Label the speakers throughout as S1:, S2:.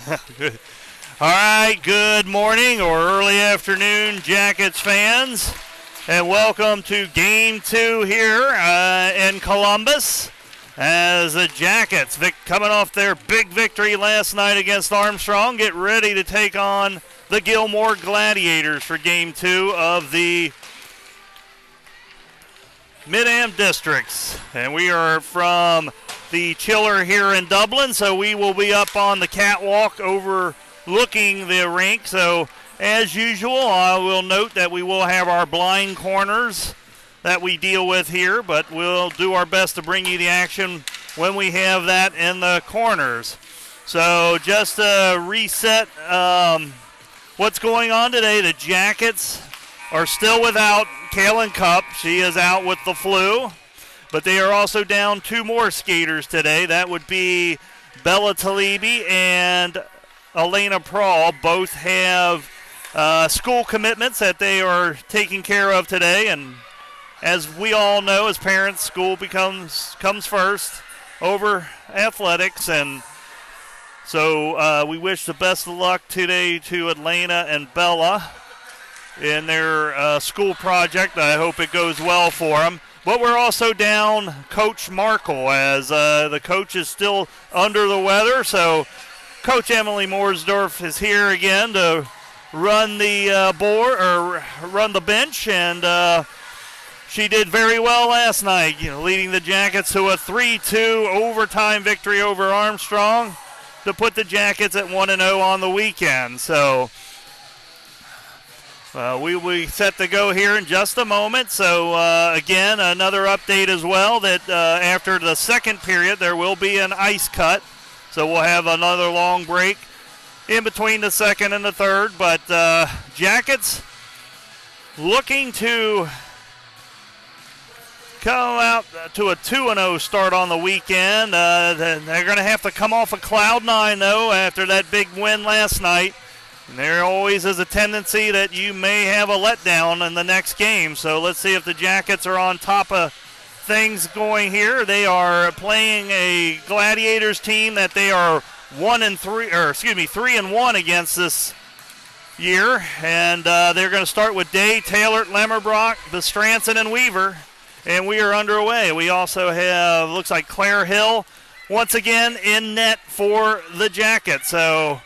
S1: All right, good morning or early afternoon, Jackets fans, and welcome to Game 2 here in Columbus as the Jackets, coming off their big victory last night against Armstrong, get ready to take on the Gilmour Gladiators for Game 2 of the Mid-Am Districts. And we are from the chiller here in Dublin, so we will be up on the catwalk overlooking the rink. So as usual, I will note that we will have our blind corners that we deal with here, but we'll do our best to bring you the action when we have that in the corners. So just to reset what's going on today, the Jackets are still without Kaylin Cupp. She is out with the flu. But they are also down two more skaters today. That would be Bella Talibi and Elena Prawl. Both have school commitments that they are taking care of today. And as we all know, as parents, school comes first over athletics. And so we wish the best of luck today to Elena and Bella in their school project. I hope it goes well for them. But we're also down Coach Markle as the coach is still under the weather. So Coach Emily Moorsdorf is here again to run the run the bench, and she did very well last night, leading the Jackets to a 3-2 overtime victory over Armstrong to put the Jackets at 1-0 on the weekend. So we will be set to go here in just a moment. So, again, another update as well that after the second period, there will be an ice cut. So we'll have another long break in between the second and the third. But Jackets looking to come out to a 2-0 start on the weekend. They're going to have to come off a cloud nine, though, after that big win last night. And there always is a tendency that you may have a letdown in the next game. So let's see if the Jackets are on top of things going here. They are playing a Gladiators team that they are 3-1 against this year. And they're going to start with Day, Taylor, Lemmerbrock, Bestranson, and Weaver. And we are underway. We also have, looks like Claire Hill once again in net for the Jackets. So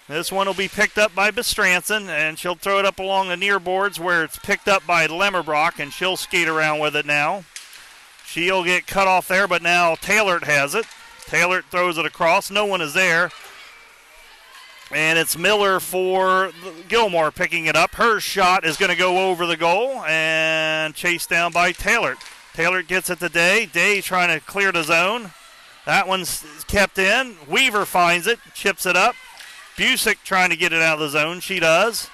S1: this one will be picked up by Bestranson, and she'll throw it up along the near boards where it's picked up by Lemmerbrock, and she'll skate around with it now. She'll get cut off there, but now Taylor has it. Taylor throws it across. No one is there. And it's Miller for Gilmour picking it up. Her shot is going to go over the goal and chased down by Taylor. Taylor gets it to Day. Day trying to clear the zone. That one's kept in. Weaver finds it, chips it up. Busick trying to get it out of the zone. She does.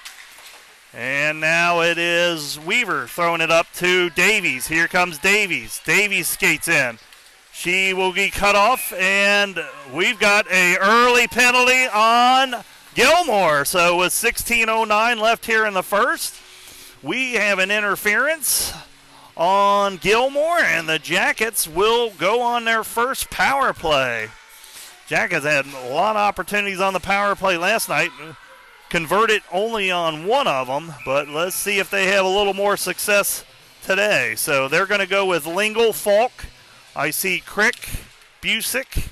S1: And now it is Weaver throwing it up to Davies. Here comes Davies. Davies skates in. She will be cut off, and we've got an early penalty on Gilmour. So with 16:09 left here in the first, we have an interference on Gilmour, and the Jackets will go on their first power play. Jackets had a lot of opportunities on the power play last night. Converted only on one of them, but let's see if they have a little more success today. So they're going to go with Lingle, Falk. I see Crick, Busick,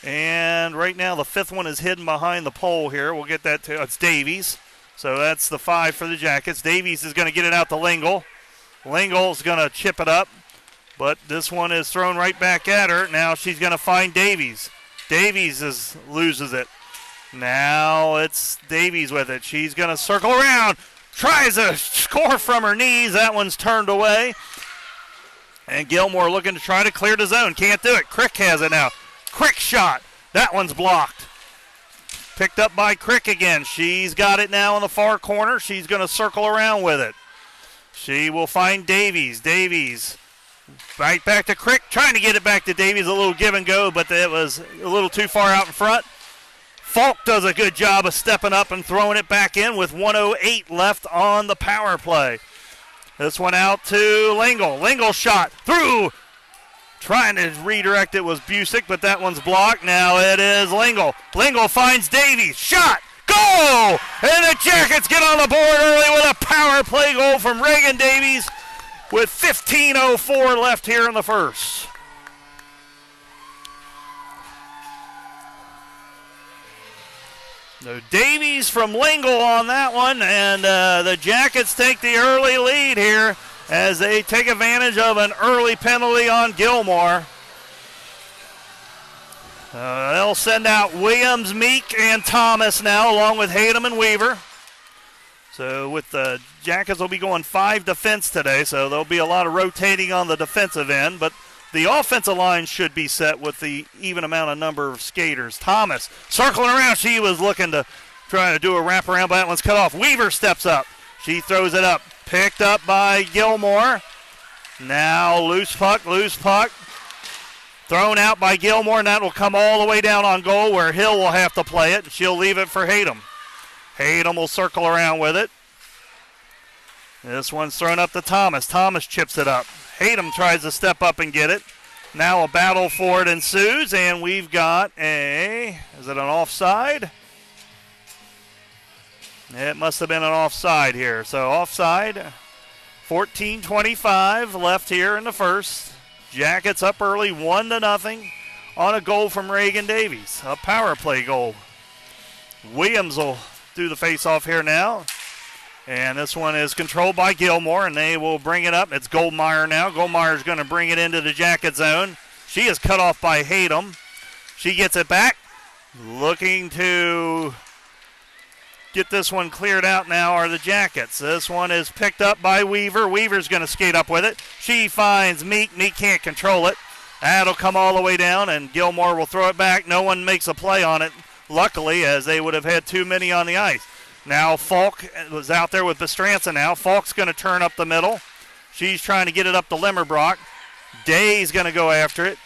S1: and right now the fifth one is hidden behind the pole here. We'll get that to, it's Davies. So that's the 5 for the Jackets. Davies is going to get it out to Lingle. Lingle's going to chip it up, but this one is thrown right back at her. Now she's going to find Davies. Davies loses it. Now it's Davies with it. She's going to circle around. Tries to score from her knees. That one's turned away. And Gilmour looking to try to clear the zone. Can't do it. Crick has it now. Crick shot. That one's blocked. Picked up by Crick again. She's got it now in the far corner. She's going to circle around with it. She will find Davies. Davies right back to Crick, trying to get it back to Davies. A little give and go, but it was a little too far out in front. Falk does a good job of stepping up and throwing it back in with 1:08 left on the power play. This one out to Lingle. Lingle shot through Trying to redirect it was Busick, but that one's blocked. Now it is Lingle. Lingle finds Davies. Shot! Goal! And the Jackets get on the board early with a power play goal from Reagan Davies with 15:04 left here in the first. So Davies from Lingle on that one, and the Jackets take the early lead here as they take advantage of an early penalty on Gilmour. They'll send out Williams, Meek, and Thomas now, along with Hayden and Weaver. So with the Jackets will be going 5 defense today, so there'll be a lot of rotating on the defensive end, but the offensive line should be set with the even amount of number of skaters. Thomas circling around. She was looking to try to do a wraparound, but that one's cut off. Weaver steps up. She throws it up. Picked up by Gilmour. Now loose puck. Thrown out by Gilmour, and that will come all the way down on goal where Hill will have to play it. She'll leave it for Hayden. Hayden will circle around with it. This one's thrown up to Thomas. Thomas chips it up. Hayden tries to step up and get it. Now a battle for it ensues, and we've got is it an offside? It must have been an offside here. So offside, 14:25 left here in the first. Jackets up early, 1-0 on a goal from Reagan Davies. A power play goal. Williams will do the face-off here now. And this one is controlled by Gilmour, and they will bring it up. It's Goldmeyer now. Goldmeyer's going to bring it into the Jacket zone. She is cut off by Hayden. She gets it back. Looking to get this one cleared out now are the Jackets. This one is picked up by Weaver. Weaver's going to skate up with it. She finds Meek. Meek can't control it. That'll come all the way down, and Gilmour will throw it back. No one makes a play on it, luckily, as they would have had too many on the ice. Now Falk was out there with Bestranza now. Falk's going to turn up the middle. She's trying to get it up to Lemmerbrock. Day's going to go after it.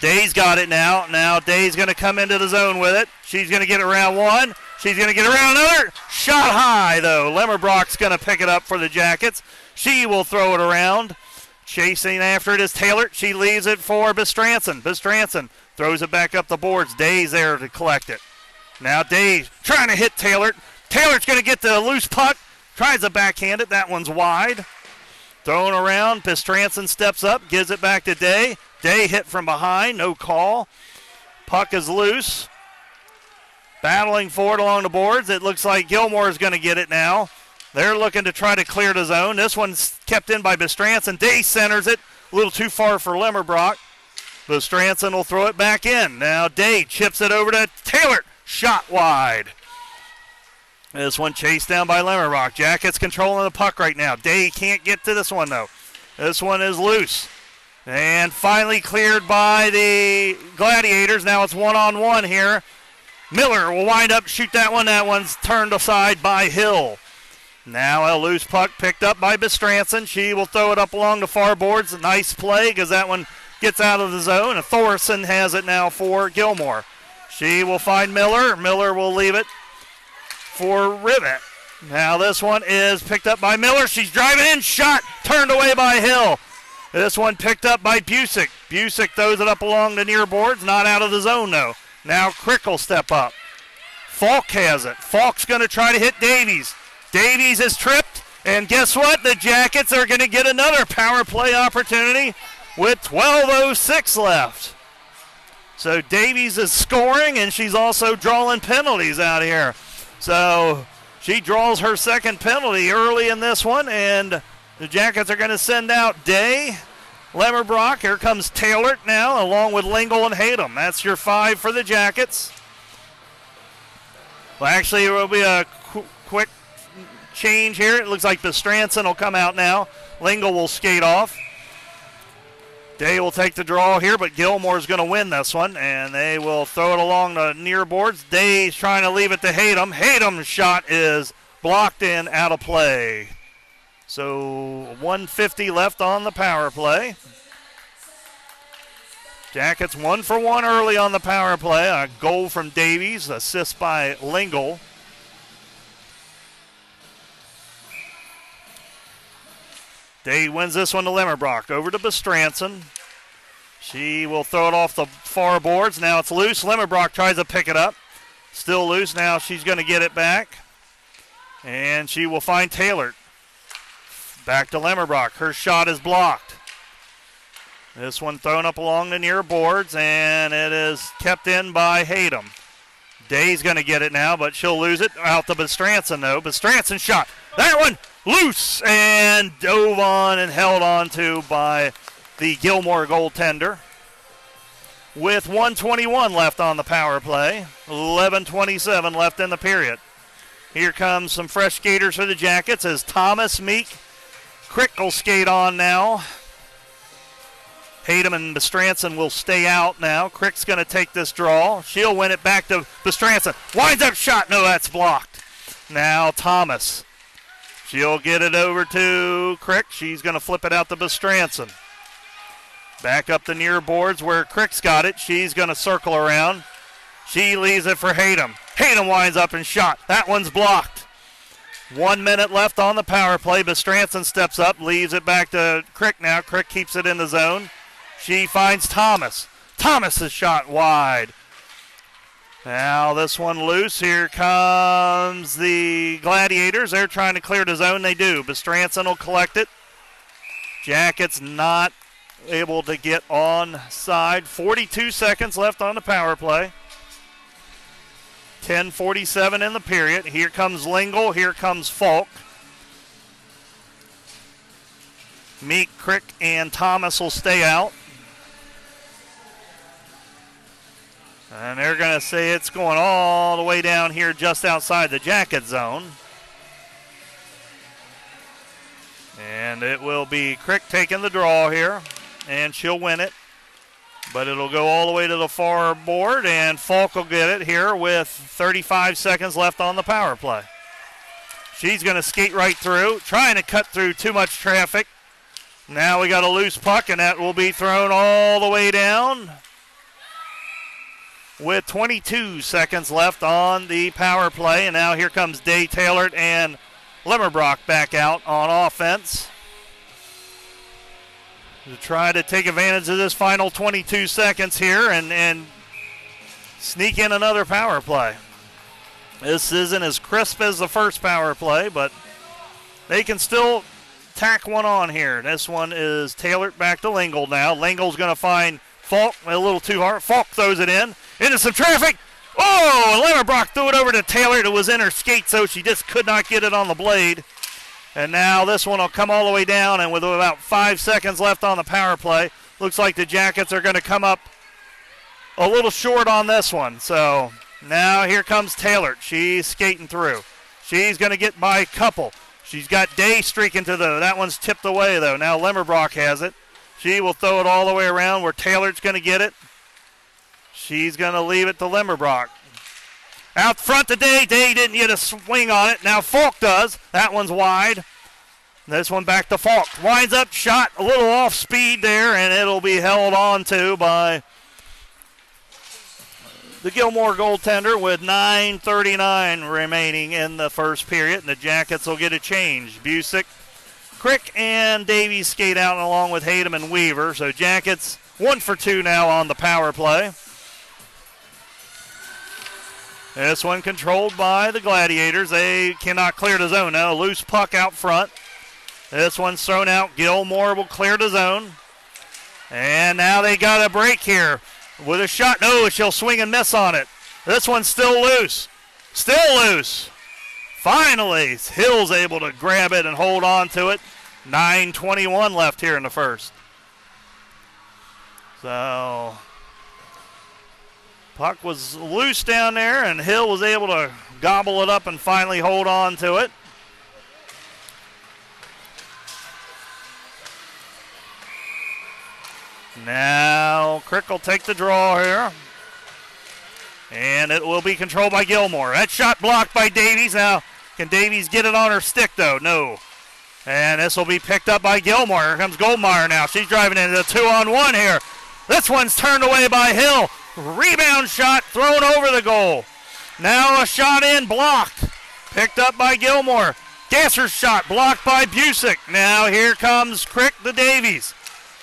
S1: Day's got it now. Now Day's going to come into the zone with it. She's going to get around one. She's going to get around another. Shot high, though. Lemmerbrock's going to pick it up for the Jackets. She will throw it around. Chasing after it is Taylor. She leaves it for Bestranson. Bestranson throws it back up the boards. Day's there to collect it. Now Day trying to hit Taylor. Taylor's going to get the loose puck. Tries to backhand it. That one's wide. Thrown around. Bestranson steps up. Gives it back to Day. Day hit from behind. No call. Puck is loose. Battling for it along the boards. It looks like Gilmour is going to get it now. They're looking to try to clear the zone. This one's kept in by Bestranson. Day centers it. A little too far for Lemmerbrock. Bestranson will throw it back in. Now Day chips it over to Taylor. Shot wide. This one chased down by Lemmerbrock. Jackets controlling the puck right now. Day can't get to this one, though. This one is loose. And finally cleared by the Gladiators. Now it's one-on-one here. Miller will wind up, shoot that one. That one's turned aside by Hill. Now a loose puck picked up by Bestranson. She will throw it up along the far boards. A nice play because that one gets out of the zone. And Thorson has it now for Gilmour. She will find Miller. Miller will leave it for Rivet. Now this one is picked up by Miller. She's driving in. Shot turned away by Hill. This one picked up by Busick. Busick throws it up along the near boards. Not out of the zone, though. Now Crick will step up. Falk has it. Falk's going to try to hit Davies. Davies is tripped. And guess what? The Jackets are going to get another power play opportunity with 12:06 left. So Davies is scoring, and she's also drawing penalties out here. So she draws her second penalty early in this one, and the Jackets are going to send out Day, Lemmerbrock. Here comes Taylor now, along with Lingle and Hayden. That's your 5 for the Jackets. Well, actually, there will be a quick change here. It looks like Bestranson will come out now. Lingle will skate off. Day will take the draw here, but Gilmour's going to win this one, and they will throw it along the near boards. Day's trying to leave it to Hayden. Hayden's shot is blocked in, out of play. So 1:50 left on the power play. Jackets 1 for 1 early on the power play. A goal from Davies, assist by Lingle. Day wins this one to Lemmerbrock. Over to Bestranson. She will throw it off the far boards. Now it's loose. Lemmerbrock tries to pick it up. Still loose. Now she's going to get it back. And she will find Taylor. Back to Lemmerbrock. Her shot is blocked. This one thrown up along the near boards, and it is kept in by Hayden. Day's going to get it now, but she'll lose it. Out to Bestranson, though. Bestranson shot. That one loose and dove on and held on to by the Gilmour goaltender. With 1:21 left on the power play. 11:27 left in the period. Here comes some fresh skaters for the Jackets as Thomas, Meek, Crick will skate on now. Hayden and Bestranson will stay out now. Crick's going to take this draw. She'll win it back to Bestranson. Winds up shot. No, that's blocked. Now Thomas. She'll get it over to Crick. She's going to flip it out to Bestranson. Back up the near boards where Crick's got it. She's going to circle around. She leaves it for Hayden. Hayden winds up and shot. That one's blocked. 1 minute left on the power play. Bestranson steps up, leaves it back to Crick now. Crick keeps it in the zone. She finds Thomas. Thomas is shot wide. Now this one loose. Here comes the Gladiators. They're trying to clear the zone. They do. Bestranson will collect it. Jackets not able to get on side. 42 seconds left on the power play. 10:47 in the period. Here comes Lingle. Here comes Falk. Meek, Crick, and Thomas will stay out. And they're going to say it's going all the way down here just outside the Jacket zone. And it will be Crick taking the draw here. And she'll win it. But it'll go all the way to the far board. And Falk will get it here with 35 seconds left on the power play. She's going to skate right through. Trying to cut through too much traffic. Now we got a loose puck. And that will be thrown all the way down. With 22 seconds left on the power play. And now here comes Day Taylor and Lemmerbrock back out on offense to try to take advantage of this final 22 seconds here and sneak in another power play. This isn't as crisp as the first power play, but they can still tack one on here. This one is Taylor back to Lingle now. Lingle's going to find Falk a little too hard. Falk throws it in. Into some traffic. Oh, Lemmerbrock threw it over to Taylor. It was in her skate, so she just could not get it on the blade. And now this one will come all the way down, and with about 5 seconds left on the power play, looks like the Jackets are going to come up a little short on this one. So now here comes Taylor. She's skating through. She's going to get by a couple. She's got Day streaking to that one's tipped away, though. Now Lemmerbrock has it. She will throw it all the way around where Taylor's going to get it. She's going to leave it to Lemmerbrock. Out front today, Day didn't get a swing on it. Now Falk does. That one's wide. This one back to Falk. Winds up, shot a little off speed there, and it'll be held on to by the Gilmour goaltender with 9:39 remaining in the first period. And the Jackets will get a change. Busick, Crick, and Davies skate out along with Hayden and Weaver. So Jackets 1 for 2 now on the power play. This one controlled by the Gladiators. They cannot clear the zone now. A loose puck out front. This one's thrown out. Gilmour will clear the zone. And now they got a break here with a shot. No, she'll swing and miss on it. This one's still loose. Still loose. Finally, Hill's able to grab it and hold on to it. 9:21 left here in the first. So puck was loose down there, and Hill was able to gobble it up and finally hold on to it. Now Crick will take the draw here. And it will be controlled by Gilmour. That shot blocked by Davies. Now, can Davies get it on her stick, though? No. And this will be picked up by Gilmour. Here comes Goldmeyer now. She's driving into the 2-on-1 here. This one's turned away by Hill. Rebound shot thrown over the goal. Now a shot in, blocked. Picked up by Gilmour. Gasser's shot blocked by Busick. Now here comes Crick to Davies.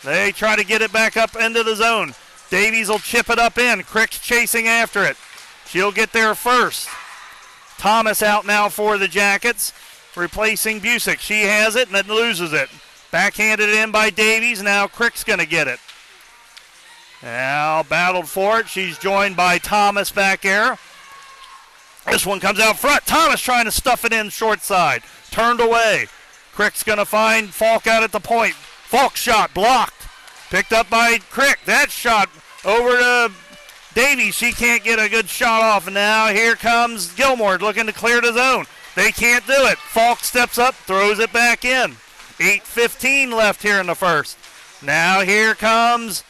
S1: They try to get it back up into the zone. Davies will chip it up in. Crick's chasing after it. She'll get there first. Thomas out now for the Jackets, replacing Busick. She has it and then loses it. Backhanded in by Davies. Now Crick's going to get it. Now battled for it. She's joined by Thomas back there. This one comes out front. Thomas trying to stuff it in short side. Turned away. Crick's going to find Falk out at the point. Falk's shot blocked. Picked up by Crick. That shot over to Davies. She can't get a good shot off. And now here comes Gilmour looking to clear the zone. They can't do it. Falk steps up, throws it back in. 8:15 left here in the first. Now here comes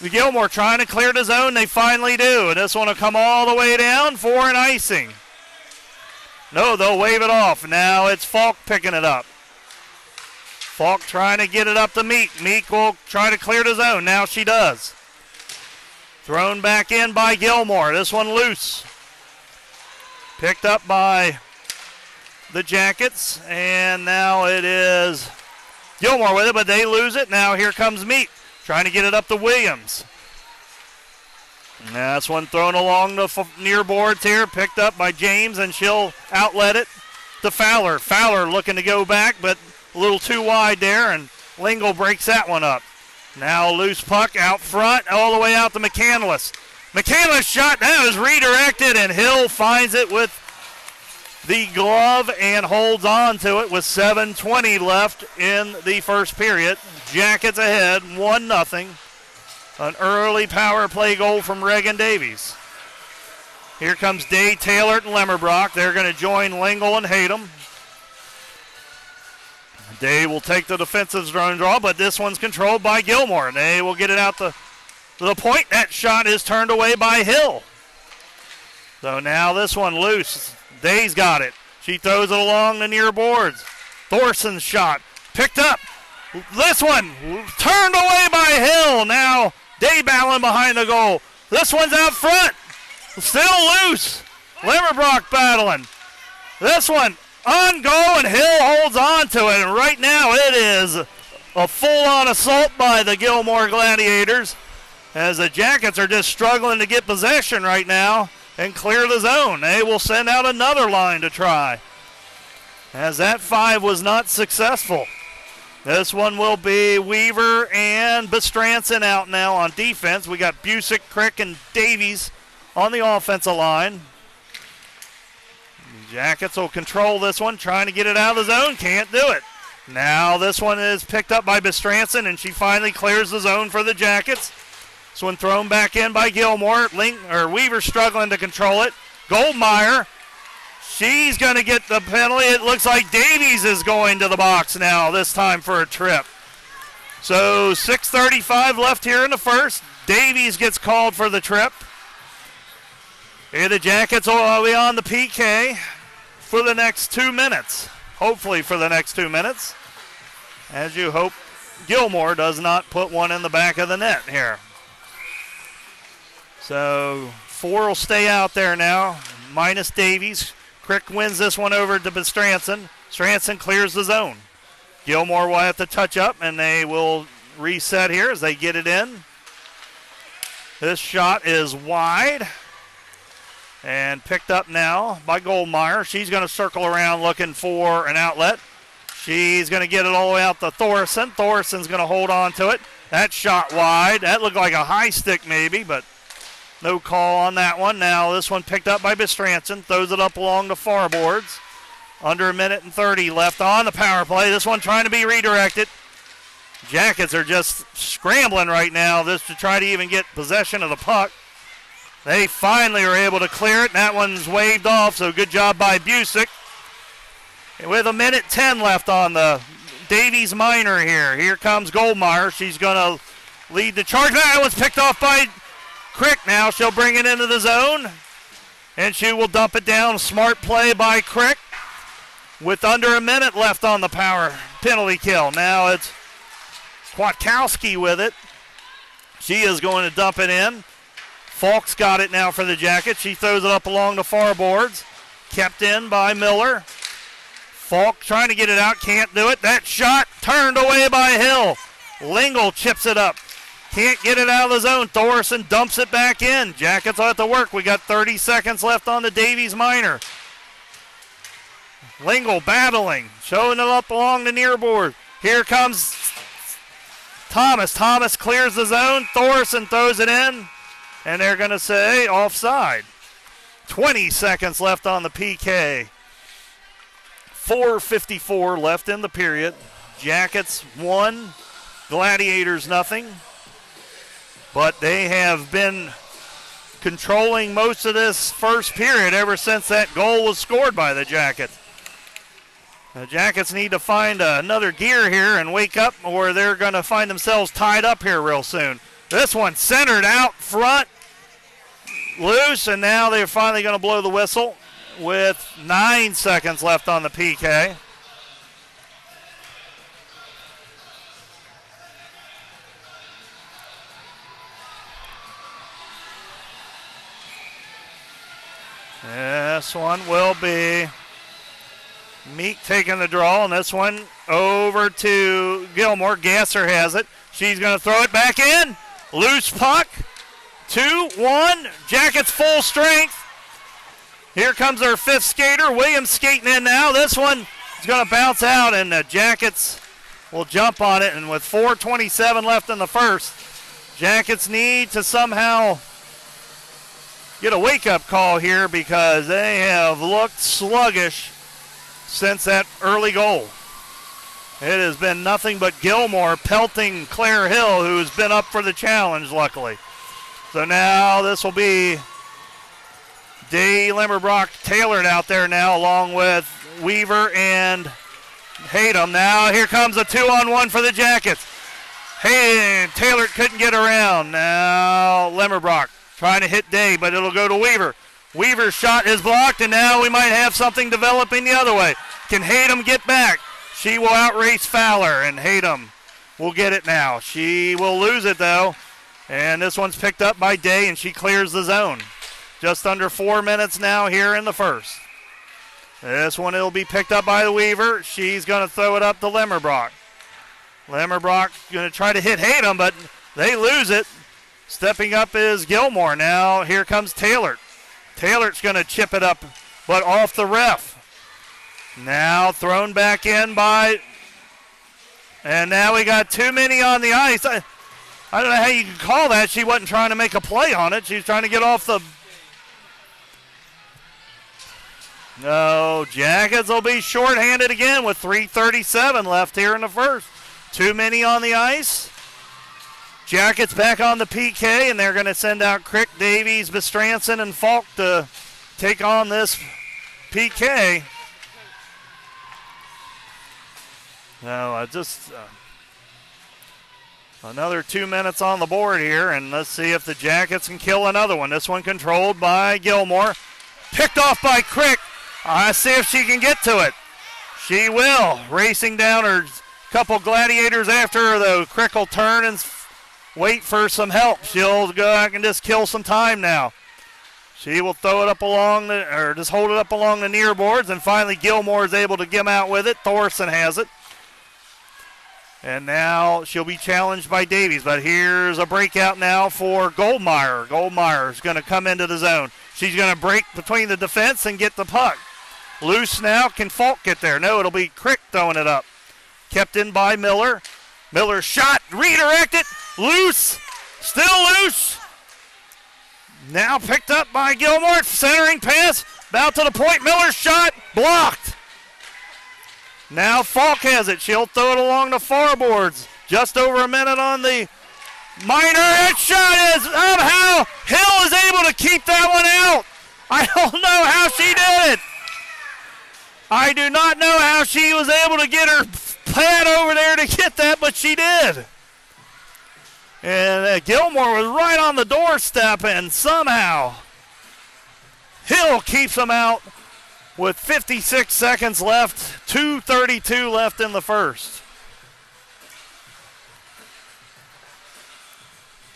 S1: Gilmour trying to clear the zone. They finally do. And this one will come all the way down for an icing. No, they'll wave it off. Now it's Falk picking it up. Falk trying to get it up to Meek. Meek will try to clear the zone. Now she does. Thrown back in by Gilmour. This one loose. Picked up by the Jackets. And now it is Gilmour with it, but they lose it. Now here comes Meek. Trying to get it up to Williams. And that's one thrown along the near boards here. Picked up by James, and she'll outlet it to Fowler. Fowler looking to go back, but a little too wide there, and Lingle breaks that one up. Now loose puck out front, all the way out to McCandless. McCandless shot, that was redirected, and Hill finds it with the glove and holds on to it with 7:20 left in the first period. Jackets ahead, 1-0. An early power play goal from Reagan Davies. Here comes Day, Taylor, and Lemmerbrock. They're going to join Lingle and Hayden. Day will take the defensive zone draw, but this one's controlled by Gilmour. They will get it out to the point. That shot is turned away by Hill. So now this one loose. Day's got it. She throws it along the near boards. Thorson's shot picked up. This one turned away by Hill. Now Day battling behind the goal. This one's out front. Still loose. Lemmerbrock battling. This one on goal, and Hill holds on to it. And right now it is a full-on assault by the Gilmour Gladiators, as the Jackets are just struggling to get possession right now and clear the zone. They will send out another line to try, as that 5 was not successful. This one will be Weaver and Bestranson out now on defense. We got Busick, Crick, and Davies on the offensive line. The Jackets will control this one, trying to get it out of the zone. Can't do it. Now this one is picked up by Bestranson, and she finally clears the zone for the Jackets. This one thrown back in by Gilmour. Weaver struggling to control it. Goldmeyer, she's going to get the penalty. It looks like Davies is going to the box now, this time for a trip. So 6:35 left here in the first. Davies gets called for the trip. And the Jackets will be on the PK for the next 2 minutes. Hopefully for the next 2 minutes. As you hope Gilmour does not put one in the back of the net here. So 4 will stay out there now, minus Davies. Crick wins this one over to Bestranson. Bestranson clears the zone. Gilmour will have to touch up, and they will reset here as they get it in. This shot is wide and picked up now by Goldmeyer. She's going to circle around looking for an outlet. She's going to get it all the way out to Thorson. Thorson's going to hold on to it. That shot wide. That looked like a high stick maybe, but no call on that one. Now this one picked up by Bestranson. Throws it up along the far boards. Under 1:30 left on the power play. This one trying to be redirected. Jackets are just scrambling right now to try to even get possession of the puck. They finally are able to clear it, and that one's waved off, so good job by Busick. With 1:10 left on the Davies minor here. Here comes Goldmeyer. She's going to lead the charge. That one's picked off by Crick now. She'll bring it into the zone, and she will dump it down. Smart play by Crick with under a minute left on the power penalty kill. Now it's Kwiatkowski with it. She is going to dump it in. Falk's got it now for the Jackets. She throws it up along the far boards. Kept in by Miller. Falk trying to get it out, can't do it. That shot turned away by Hill. Lingle chips it up. Can't get it out of the zone. Thorson dumps it back in. Jackets will have to work. We got 30 seconds left on the Davies minor. Lingle battling, showing it up along the near board. Here comes Thomas. Thomas clears the zone. Thorson throws it in, and they're going to say offside. 20 seconds left on the PK. 4:54 left in the period. Jackets 1, Gladiators nothing. But they have been controlling most of this first period ever since that goal was scored by the Jackets. The Jackets need to find another gear here and wake up, or they're going to find themselves tied up here real soon. This one centered out front, loose, and now they're finally going to blow the whistle with 9 seconds left on the PK. This one will be Meek taking the draw, and this one over to Gilmour. Gasser has it. She's going to throw it back in. Loose puck. 2-1. Jackets full strength. Here comes our fifth skater. Williams skating in now. This one is going to bounce out, and the Jackets will jump on it. And with 4:27 left in the first, Jackets need to somehow get a wake-up call here because they have looked sluggish since that early goal. It has been nothing but Gilmour pelting Claire Hill, who's been up for the challenge, luckily. So now this will be Day Limmerbrock tailored out there now, along with Weaver and Hayden. Now here comes a 2-on-1 for the Jackets. Hey, Taylor couldn't get around. Now Limmerbrock trying to hit Day, but it'll go to Weaver. Weaver's shot is blocked, and now we might have something developing the other way. Can Hayden get back? She will outrace Fowler, and Hayden will get it now. She will lose it, though, and this one's picked up by Day, and she clears the zone. Just under 4 minutes now here in the first. This one will be picked up by the Weaver. She's going to throw it up to Limmerbrock. Limmerbrock going to try to hit Hayden, but they lose it. Stepping up is Gilmour. Now here comes Taylor. Taylor's going to chip it up, but off the ref. Now thrown back in by, and now we got too many on the ice. I don't know how you can call that. She wasn't trying to make a play on it. She's trying to get off the. No, Jackets will be shorthanded again with 3:37 left here in the first. Too many on the ice. Jackets back on the PK, and they're going to send out Crick, Davies, Bestranson, and Falk to take on this PK. No, another 2 minutes on the board here, and let's see if the Jackets can kill another one. This one controlled by Gilmour. Picked off by Crick. Let's see if she can get to it. She will. Racing down her couple Gladiators after her, though. Crick will turn and wait for some help. She'll go back and just kill some time now. She will throw it up along just hold it up along the near boards, and finally Gilmour is able to get out with it. Thorson has it. And now she'll be challenged by Davies, but here's a breakout now for Goldmeyer. Goldmeyer is going to come into the zone. She's going to break between the defense and get the puck. Loose now. Can Falk get there? No, it'll be Crick throwing it up. Kept in by Miller. Miller's shot, redirected. Loose, still loose. Now picked up by Gilmour, centering pass, about to the point. Miller's shot, blocked. Now Falk has it. She'll throw it along the far boards. Just over a minute on the minor. That shot is somehow Hill is able to keep that one out. I don't know how she did it. I do not know how she was able to get her pad over there to get that, but she did. And Gilmour was right on the doorstep, and somehow Hill keeps them out with 56 seconds left, 2:32 left in the first.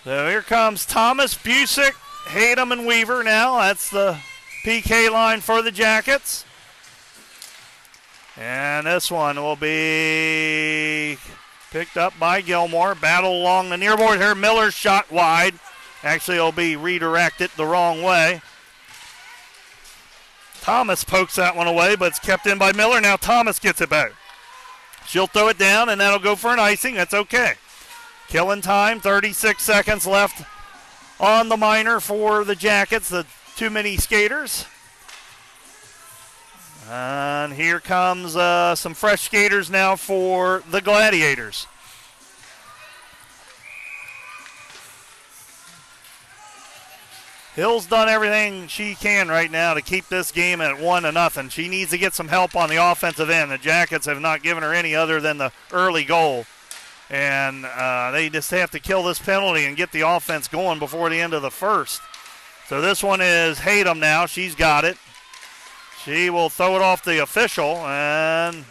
S1: So here comes Thomas, Busick, Hayden, and Weaver now. That's the PK line for the Jackets. And this one will be picked up by Gilmour. Battle along the near board here. Miller's shot wide. Actually, it'll be redirected the wrong way. Thomas pokes that one away, but it's kept in by Miller. Now Thomas gets it back. She'll throw it down, and that'll go for an icing. That's okay. Killing time, 36 seconds left on the minor for the Jackets, the too many skaters. And here comes some fresh skaters now for the Gladiators. Hill's done everything she can right now to keep this game at 1-0. She needs to get some help on the offensive end. The Jackets have not given her any other than the early goal. And they just have to kill this penalty and get the offense going before the end of the first. So this one is Hayden now. She's got it. She will throw it off the official. And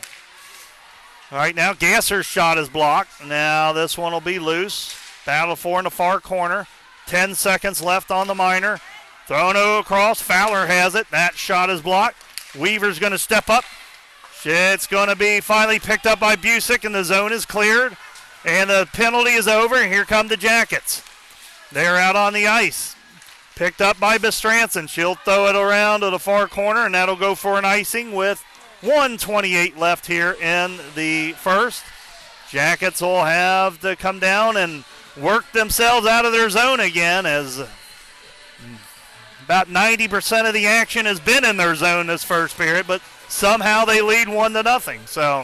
S1: right now, Gasser's shot is blocked. Now this one will be loose. Battle for in the far corner. 10 seconds left on the minor. Thrown across. Fowler has it. That shot is blocked. Weaver's going to step up. It's going to be finally picked up by Busick, and the zone is cleared. And the penalty is over. Here come the Jackets. They're out on the ice. Picked up by Bestranson. She'll throw it around to the far corner, and that'll go for an icing with 1:28 left here in the first. Jackets will have to come down and work themselves out of their zone again, as about 90% of the action has been in their zone this first period, but somehow they lead 1-0. So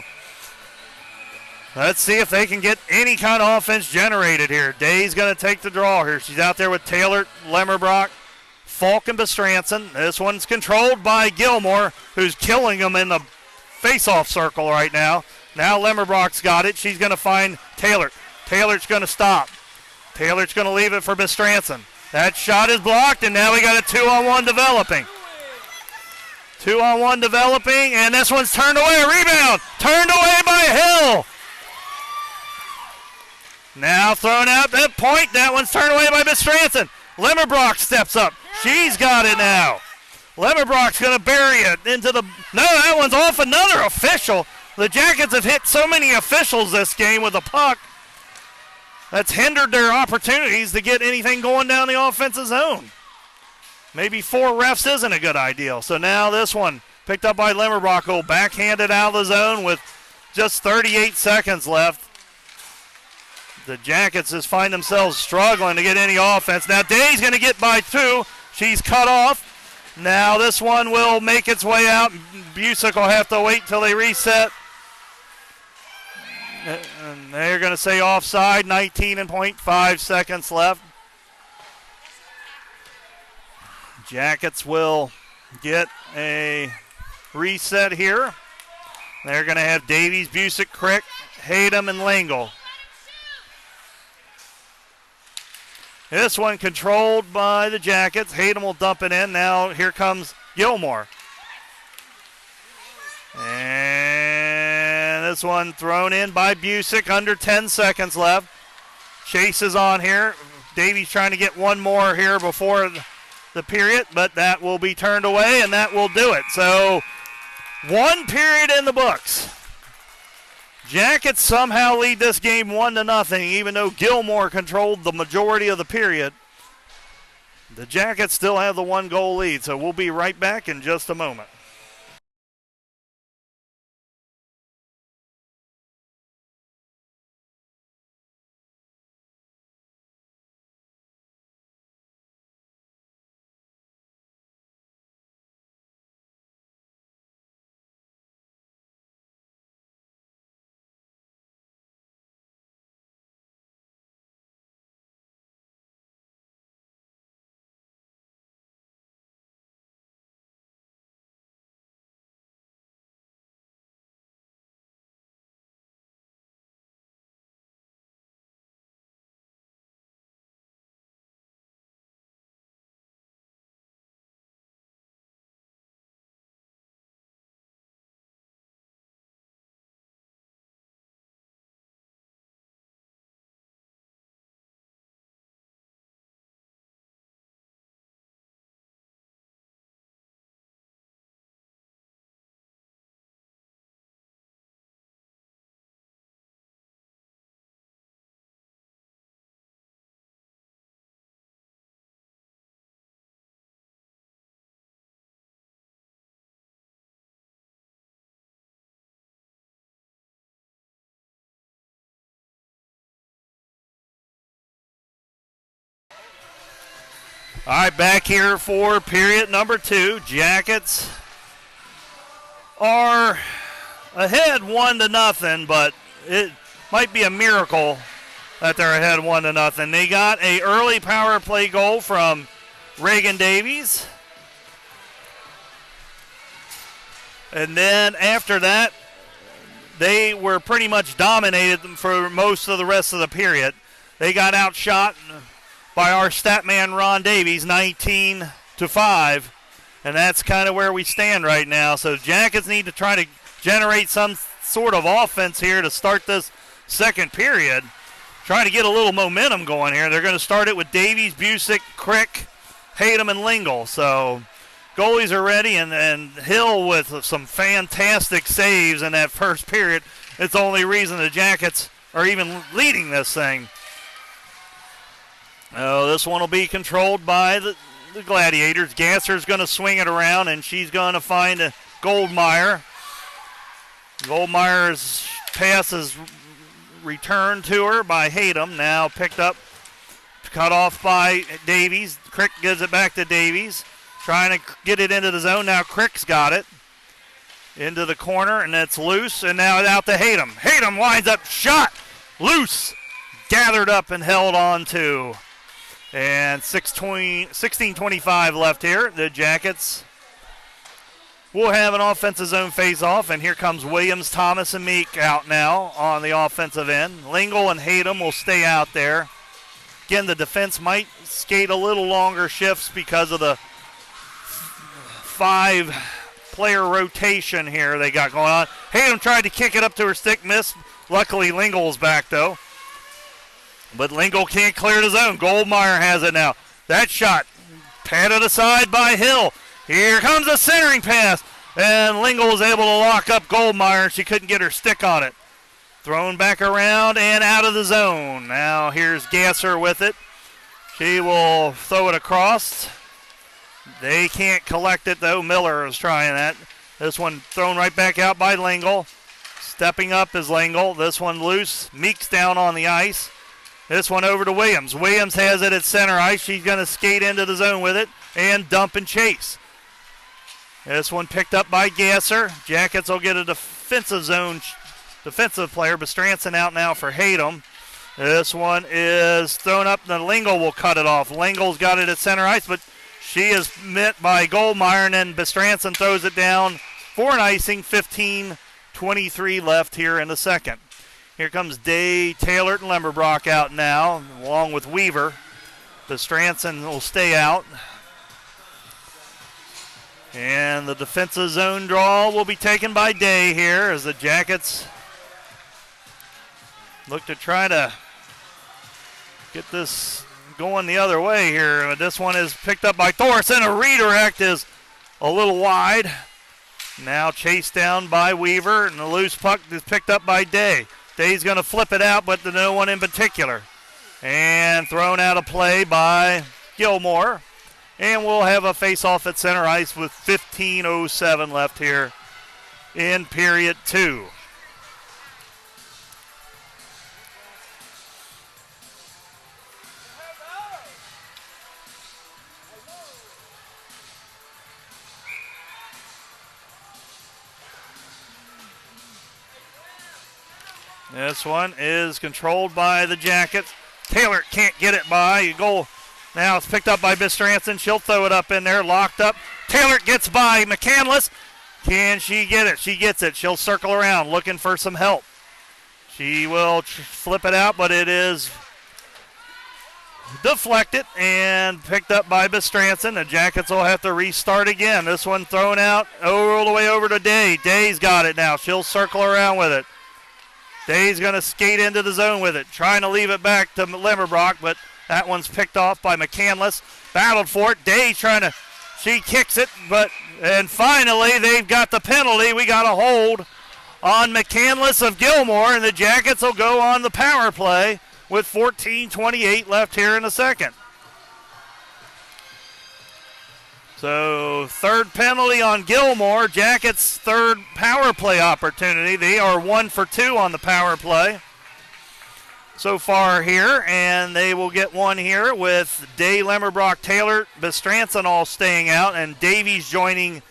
S1: let's see if they can get any kind of offense generated here. Day's going to take the draw here. She's out there with Taylor, Lemmerbrock, Falk, and Bestranson. This one's controlled by Gilmour, who's killing them in the face-off circle right now. Now Lemmerbrock's got it. She's going to find Taylor. Taylor's going to stop. Taylor's going to leave it for Bestranson. That shot is blocked, and now we got a 2-on-1 developing. 2-on-1 developing, and this one's turned away. A rebound. Turned away by Hill. Now thrown out that point. That one's turned away by Bestranson. Lemmerbrock steps up. She's got it now. Lemmerbrock's going to bury it into the... No, that one's off another official. The Jackets have hit so many officials this game with the puck. That's hindered their opportunities to get anything going down the offensive zone. Maybe 4 refs isn't a good idea. So now this one picked up by Lemmerbrock will backhand it out of the zone with just 38 seconds left. The Jackets just find themselves struggling to get any offense. Now Day's going to get by 2. She's cut off. Now this one will make its way out. Busick will have to wait till they reset. And they're going to say offside, 19.5 seconds left. Jackets will get a reset here. They're going to have Davies, Busick, Crick, Hayden, and Langle. This one controlled by the Jackets. Hayden will dump it in. Now here comes Gilmour. And this one thrown in by Busick. Under 10 seconds left. Chase is on here. Davies trying to get one more here before the period, but that will be turned away, and that will do it. So 1 period in the books. Jackets somehow lead this game 1-0, even though Gilmour controlled the majority of the period. The Jackets still have the 1-goal lead, so we'll be right back in just a moment. All right, back here for period number 2. Jackets are ahead 1-0, but it might be a miracle that they're ahead 1-0. They got an early power play goal from Reagan Davies. And then after that, they were pretty much dominated for most of the rest of the period. They got outshot by our stat man Ron Davies, 19-5. And that's kind of where we stand right now. So Jackets need to try to generate some sort of offense here to start this second period. Trying to get a little momentum going here. They're going to start it with Davies, Busick, Crick, Hayden, and Lingle. So goalies are ready, and Hill with some fantastic saves in that first period. It's the only reason the Jackets are even leading this thing. Oh, this one will be controlled by the Gladiators. Gasser's going to swing it around, and she's going to find Goldmeyer. Goldmeyer's pass is returned to her by Hayden. Now picked up, cut off by Davies. Crick gives it back to Davies. Trying to get it into the zone. Now Crick's got it. Into the corner, and it's loose, and now out to Hayden. Hayden winds up, shot, loose, gathered up and held on to. And 16:25 left here. The Jackets will have an offensive zone face-off, and here comes Williams, Thomas, and Meek out now on the offensive end. Lingle and Hayden will stay out there. Again, the defense might skate a little longer shifts because of the 5-player rotation here they got going on. Hayden tried to kick it up to her stick, missed. Luckily, Lingle's back, though. But Lingle can't clear the zone. Goldmeyer has it now. That shot patted aside by Hill. Here comes a centering pass. And Lingle was able to lock up Goldmeyer. She couldn't get her stick on it. Thrown back around and out of the zone. Now here's Gasser with it. She will throw it across. They can't collect it, though. Miller is trying that. This one thrown right back out by Lingle. Stepping up is Lingle. This one loose. Meek's down on the ice. This one over to Williams. Williams has it at center ice. She's going to skate into the zone with it and dump and chase. This one picked up by Gasser. Jackets will get a defensive player. Bestranson out now for Hayden. This one is thrown up, and Lingle will cut it off. Lingle's got it at center ice, but she is met by Goldmeyer, and then Bestranson throws it down for an icing. 15:23 left here in the second. Here comes Day, Taylor, and Lemmerbrock out now, along with Weaver. Bestranson will stay out. And the defensive zone draw will be taken by Day here as the Jackets look to try to get this going the other way here. This one is picked up by Thorson. A redirect is a little wide. Now chased down by Weaver, and the loose puck is picked up by Day. Day's going to flip it out, but to no one in particular. And thrown out of play by Gilmour. And we'll have a face-off at center ice with 15:07 left here in period 2. This one is controlled by the Jackets. Taylor can't get it by. Goal. Now it's picked up by Bestranson. She'll throw it up in there, locked up. Taylor gets by McCandless. Can she get it? She gets it. She'll circle around looking for some help. She will flip it out, but it is deflected and picked up by Bestranson. The Jackets will have to restart again. This one thrown out all the way over to Day. Day's got it now. She'll circle around with it. Day's going to skate into the zone with it, trying to leave it back to Lemmerbrock, but that one's picked off by McCandless. Battled for it. Day she kicks it, and finally they've got the penalty. We got a hold on McCandless of Gilmour, and the Jackets will go on the power play with 14:28 left here in the second. So third penalty on Gilmour. Jackets' third power play opportunity. They are 1 for 2 on the power play. so far here, and they will get one here with Day, Lemmerbrock, Taylor, Bestranson all staying out, and Davies joining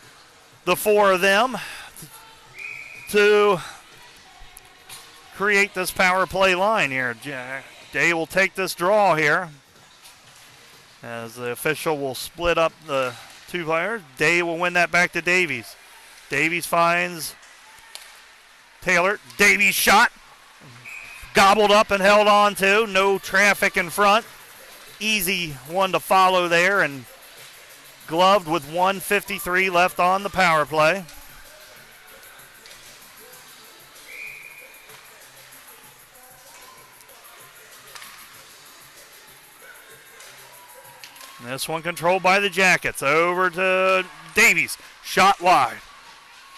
S1: the four of them to create this power play line here. Day will take this draw here as the official will split up the two players. Day will win that back to Davies. Davies finds Taylor. Davies shot. Gobbled up and held on to. No traffic in front. Easy one to follow there, and gloved with 1:53 left on the power play. This one controlled by the Jackets. Over to Davies. Shot wide.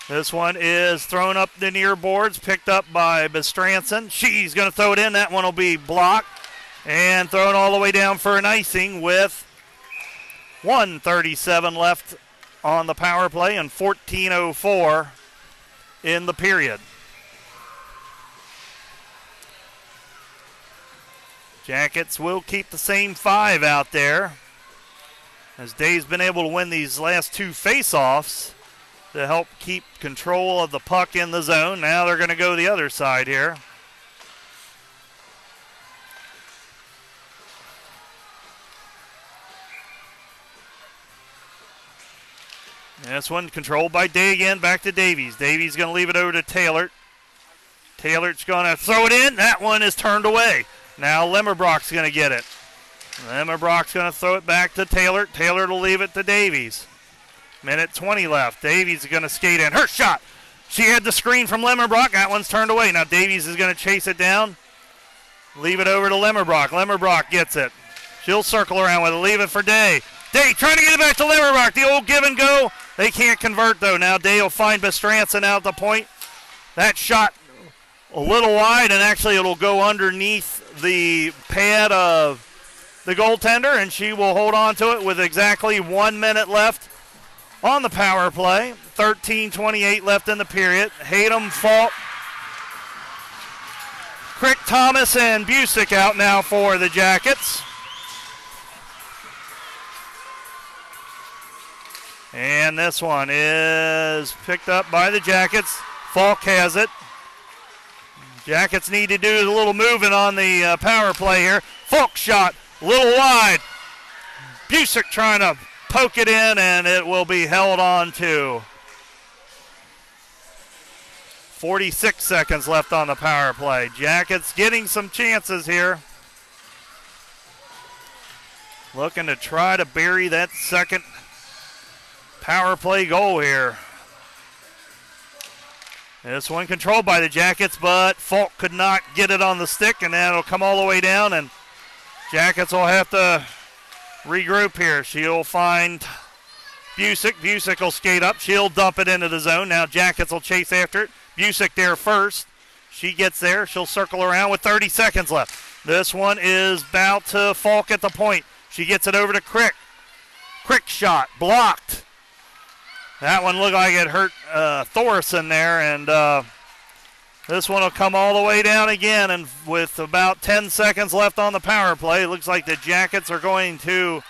S1: This one is thrown up the near boards, picked up by Bestranson. She's going to throw it in. That one will be blocked and thrown all the way down for an icing with 1:37 left on the power play and 14:04 in the period. Jackets will keep the same five out there, as Day's been able to win these last two face-offs to help keep control of the puck in the zone. Now they're going to go the other side here. This one controlled by Day again, back to Davies. Davies going to leave it over to Taylor. Taylor's going to throw it in. That one is turned away. Now Lemmerbrock's going to get it. Lemmerbrock's going to throw it back to Taylor. Taylor will leave it to Davies. Minute 20 left. Davies is going to skate in. Her shot. She had the screen from Lemmerbrock. That one's turned away. Now Davies is going to chase it down. Leave it over to Lemmerbrock. Lemmerbrock gets it. She'll circle around with it. Leave it for Day. Day trying to get it back to Lemmerbrock. The old give and go. They can't convert, though. Now Day will find Bestranson out at the point. That shot a little wide, and actually it'll go underneath the pad of the goaltender, and she will hold on to it with exactly 1 minute left on the power play. 13:28 left in the period. Hayden, Falk, Crick, Thomas, and Busick out now for the Jackets. And this one is picked up by the Jackets. Falk has it. Jackets need to do a little moving on the power play here. Falk shot, a little wide. Busick trying to poke it in, and it will be held on to. 46 seconds left on the power play. Jackets getting some chances here. Looking to try to bury that second power play goal here. This one controlled by the Jackets, but Falk could not get it on the stick, and that'll come all the way down, and Jackets will have to regroup here. She'll find Busick. Busick will skate up. She'll dump it into the zone. Now Jackets will chase after it. Busick there first. She gets there. She'll circle around with 30 seconds left. This one is about to Falk at the point. She gets it over to Crick. Crick shot. Blocked. That one looked like it hurt Thorson there, and this one will come all the way down again, and with about 10 seconds left on the power play, it looks like the Jackets are going to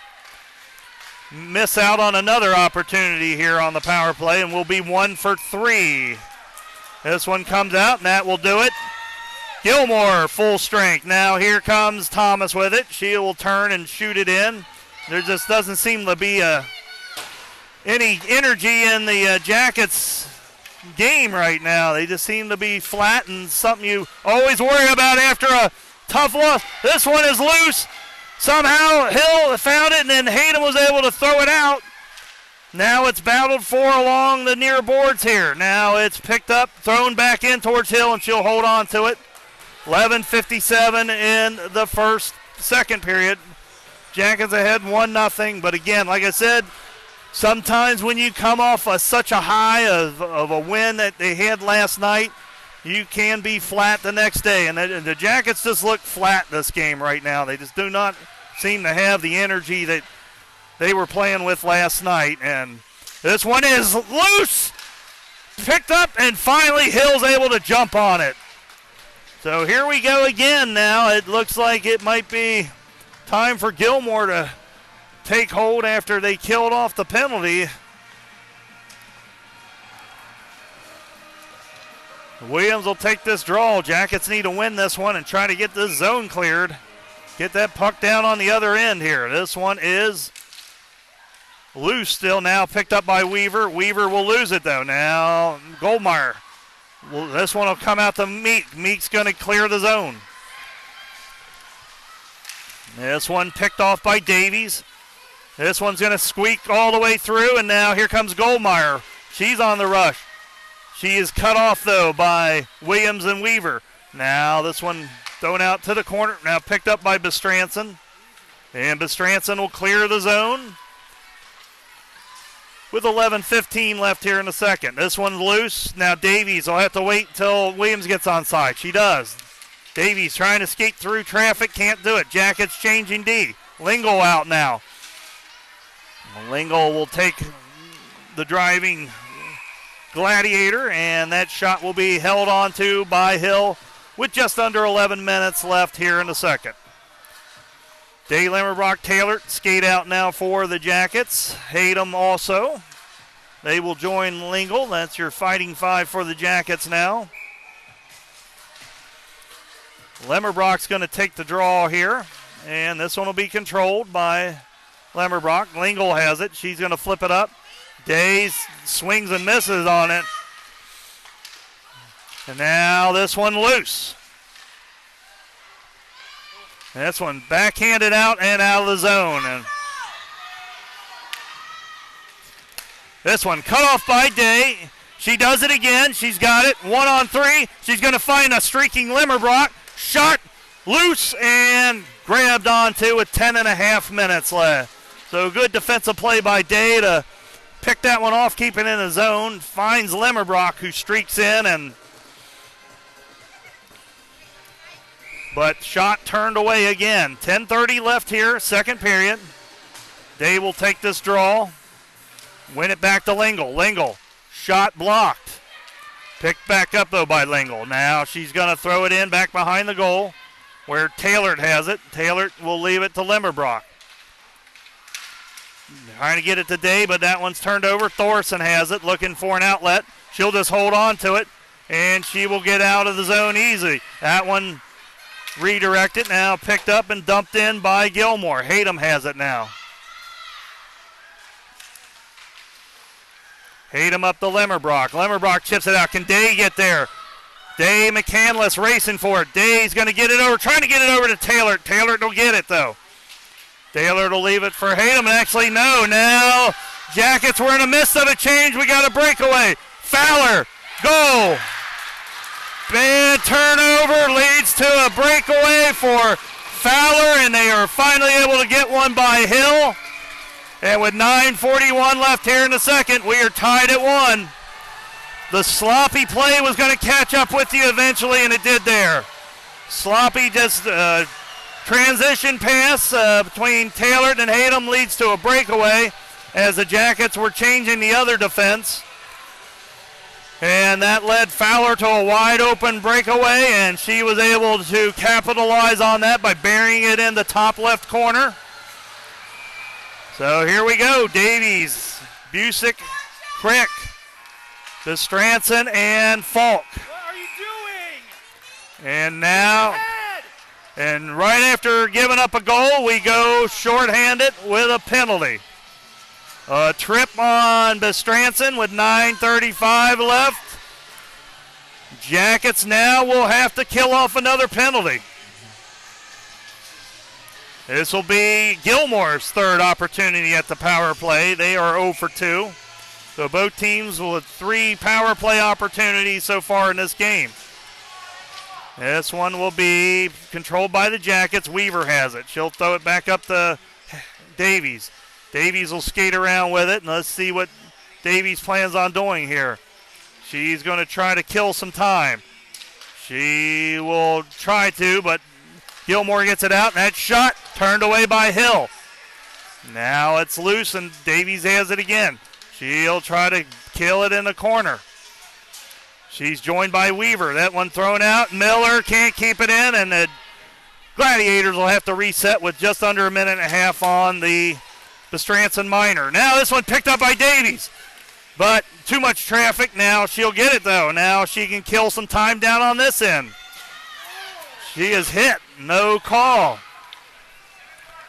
S1: miss out on another opportunity here on the power play, and will be 1 for 3. This one comes out, and that will do it. Gilmour full strength. Now here comes Thomas with it. She will turn and shoot it in. There just doesn't seem to be any energy in the Jackets game right now. They just seem to be flat, and something you always worry about after a tough loss. This one is loose. Somehow Hill found it, and then Hayden was able to throw it out. Now it's battled for along the near boards here. Now it's picked up, thrown back in towards Hill, and she'll hold on to it. 11:57 in the second period. Jackets ahead 1-0, but again, like I said, sometimes when you come off such a high of a win that they had last night, you can be flat the next day. And the Jackets just look flat this game right now. They just do not seem to have the energy that they were playing with last night. And this one is loose, picked up, and finally Hill's able to jump on it. So here we go again now. It looks like it might be time for Gilmour to take hold after they killed off the penalty. Williams will take this draw. Jackets need to win this one and try to get this zone cleared. Get that puck down on the other end here. This one is loose still now, picked up by Weaver. Weaver will lose it though. Now Gilmour. Well, this one will come out to Meek. Meek's going to clear the zone. This one picked off by Davies. This one's going to squeak all the way through, and now here comes Gilmour. She's on the rush. She is cut off, though, by Williams and Weaver. Now this one thrown out to the corner. Now picked up by Bestranson. And Bestranson will clear the zone with 11:15 left here in the second. This one's loose. Now Davies will have to wait until Williams gets onside. She does. Davies trying to skate through traffic. Can't do it. Jackets changing D. Lingle out now. Lingle will take the driving Gladiator, and that shot will be held on to by Hill with just under 11 minutes left here in the second. Day, Limmerbrock, Taylor skate out now for the Jackets. Hayden also. They will join Lingle. That's your fighting five for the Jackets now. Limmerbrock's going to take the draw here, and this one will be controlled by Limmerbrock. Lingle has it. She's going to flip it up. Day swings and misses on it. And now this one loose. And this one backhanded out and out of the zone. And this one cut off by Day. She does it again. She's got it. 1-on-3. She's going to find a streaking Limmerbrock. Shot loose and grabbed onto with 10.5 minutes left. So good defensive play by Day to pick that one off, keep it in the zone. Finds Limmerbrock, who streaks in, but shot turned away again. 10:30 left here, second period. Day will take this draw. Win it back to Lingle. Lingle, shot blocked. Picked back up, though, by Lingle. Now she's going to throw it in back behind the goal where Taylor has it. Taylor will leave it to Limmerbrock. Trying to get it to Day, but that one's turned over. Thorson has it, looking for an outlet. She'll just hold on to it, and she will get out of the zone easy. That one redirected, now picked up and dumped in by Gilmour. Hayden has it now. Hayden up to Limmerbrock. Limmerbrock chips it out. Can Day get there? Day McCandless racing for it. Day's going to get it over, trying to get it over to Taylor. Taylor will get it, though. Taylor will leave it for Hayden. Actually, no. Now, Jackets were in the midst of a change. We got a breakaway. Fowler, goal. Bad turnover leads to a breakaway for Fowler, and they are finally able to get one by Hill. And with 9:41 left here in the second, we are tied at 1. The sloppy play was going to catch up with you eventually, and it did there. Sloppy just transition pass between Taylor and Hayden leads to a breakaway as the Jackets were changing the other defense. And that led Fowler to a wide open breakaway, and she was able to capitalize on that by burying it in the top left corner. So here we go. Davies, Busick, Crick, Bestranson, and Falk.
S2: What are you doing?
S1: And now, and right after giving up a goal, we go shorthanded with a penalty. A trip on Bestranson with 9:35 left. Jackets now will have to kill off another penalty. This will be Gilmour's third opportunity at the power play. They are 0 for 2. So both teams with 3 power play opportunities so far in this game. This one will be controlled by the Jackets. Weaver has it. She'll throw it back up to Davies. Davies will skate around with it, and let's see what Davies plans on doing here. She's going to try to kill some time. She will try to, but Gilmour gets it out, and that shot turned away by Hill. Now it's loose, and Davies has it again. She'll try to kill it in the corner. She's joined by Weaver. That one thrown out. Miller can't keep it in, and the Gladiators will have to reset with just under a minute and a half on the Bestranson Minor. Now this one picked up by Davies, but too much traffic. Now she'll get it, though. Now she can kill some time down on this end. She is hit. No call.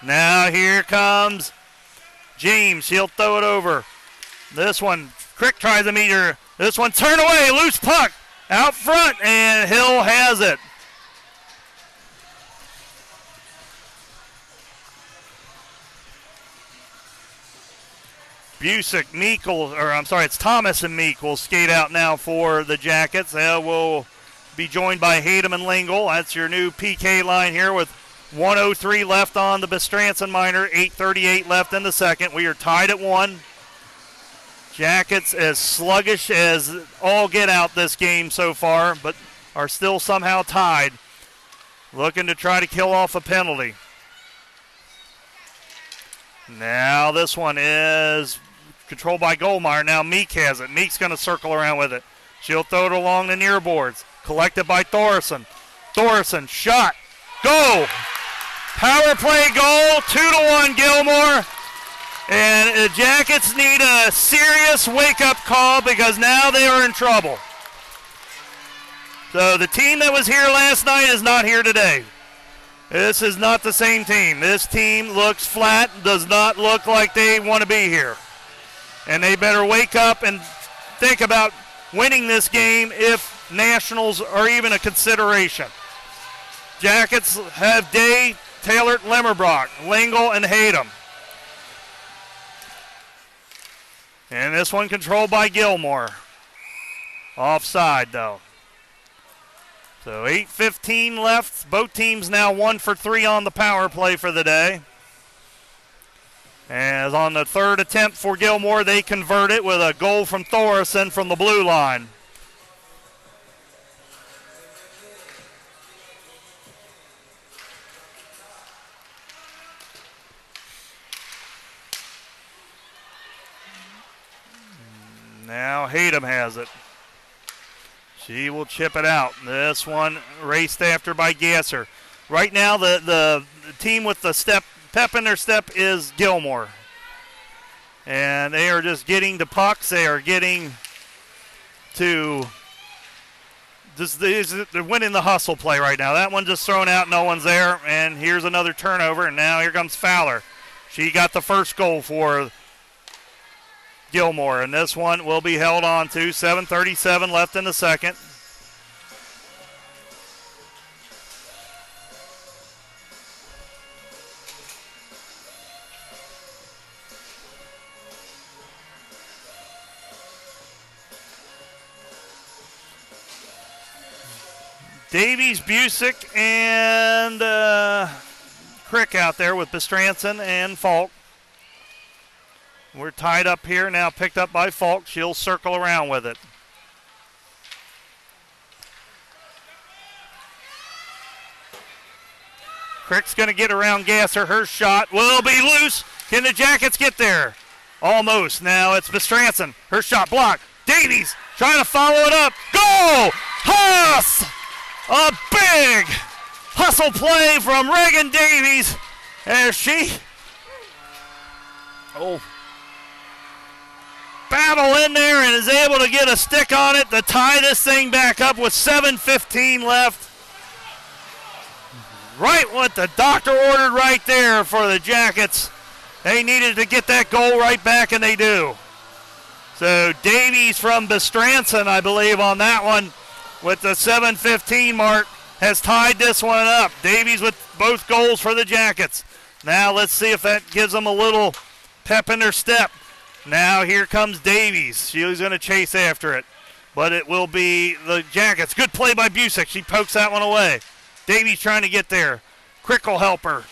S1: Now here comes James. She'll throw it over. This one, Crick tries to meet her. This one, turn away, loose puck out front, and Hill has it. Busick, Meek it's Thomas and Meek will skate out now for the Jackets. They will be joined by Hayden and Lingle. That's your new PK line here with 1:03 left on the Bestranson Minor, 8:38 left in the second. We are tied at 1. Jackets as sluggish as all get out this game so far, but are still somehow tied. Looking to try to kill off a penalty. Now this one is controlled by Gilmour. Now Meek has it. Meek's going to circle around with it. She'll throw it along the near boards. Collected by Thorson. Thorson, shot. Goal. Power play goal. 2-1 Gilmour. And the Jackets need a serious wake-up call because now they are in trouble. So the team that was here last night is not here today. This is not the same team. This team looks flat, does not look like they want to be here. And they better wake up and think about winning this game if nationals are even a consideration. Jackets have Day, Taylor, Lemmerbrock, Lingle, and Hayden. And this one controlled by Gilmour. Offside, though. So 8:15 left. Both teams now 1 for 3 on the power play for the day. As on the third attempt for Gilmour, they convert it with a goal from Thorson from the blue line. Now Hayden has it. She will chip it out. This one raced after by Gasser. Right now, the team with the pep in their step is Gilmour. And they are just getting to pucks. They are getting to they're winning the hustle play right now. That one just thrown out. No one's there. And here's another turnover. And now here comes Fowler. She got the first goal for Gilmour, and this one will be held on to. 7:37 left in the second. Davies, Busick, and Crick out there with Bestranson and Falk. We're tied up here, now picked up by Falk. She'll circle around with it. Crick's going to get around Gasser. Her shot will be loose. Can the Jackets get there? Almost. Now it's Bestranson. Her shot blocked. Davies trying to follow it up. Goal! Huss! A big hustle play from Reagan Davies as she battle in there and is able to get a stick on it to tie this thing back up with 7:15 left. Right what the doctor ordered right there for the Jackets. They needed to get that goal right back, and they do. So Davies from Bestranson, I believe, on that one with the 7:15 mark has tied this one up. Davies with both goals for the Jackets. Now let's see if that gives them a little pep in their step. Now here comes Davies. She's going to chase after it. But it will be the Jackets. Good play by Busick. She pokes that one away. Davies trying to get there. Crick will help her.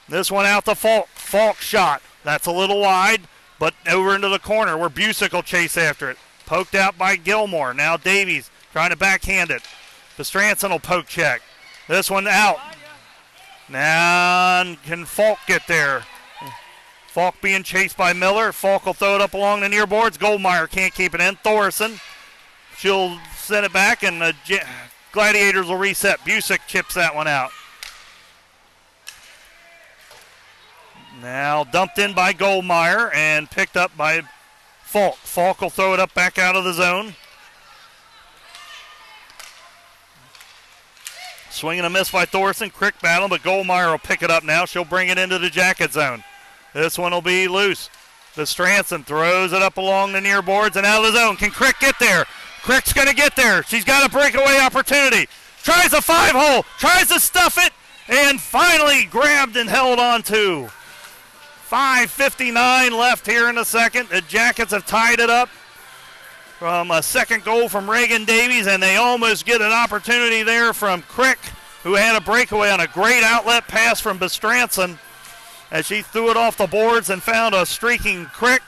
S1: This one out to Falk. Falk shot. That's a little wide, but over into the corner where Busick will chase after it. Poked out by Gilmour. Now Davies trying to backhand it. Bestranson will poke check. This one out. Now can Falk get there? Falk being chased by Miller. Falk will throw it up along the near boards. Goldmeyer can't keep it in. Thorson. She'll send it back, and the Gladiators will reset. Busick chips that one out. Now dumped in by Goldmeyer and picked up by Falk. Falk will throw it up back out of the zone. Swing and a miss by Thorson. Crick battle, but Goldmeyer will pick it up now. She'll bring it into the Jacket zone. This one will be loose. The Stranson throws it up along the near boards and out of the zone. Can Crick get there? Crick's going to get there. She's got a breakaway opportunity. Tries a 5-hole. Tries to stuff it. And finally grabbed and held on to. 5:59 left here in the second. The Jackets have tied it up from a second goal from Reagan Davies, and they almost get an opportunity there from Crick, who had a breakaway on a great outlet pass from Bestranson as she threw it off the boards and found a streaking Crick.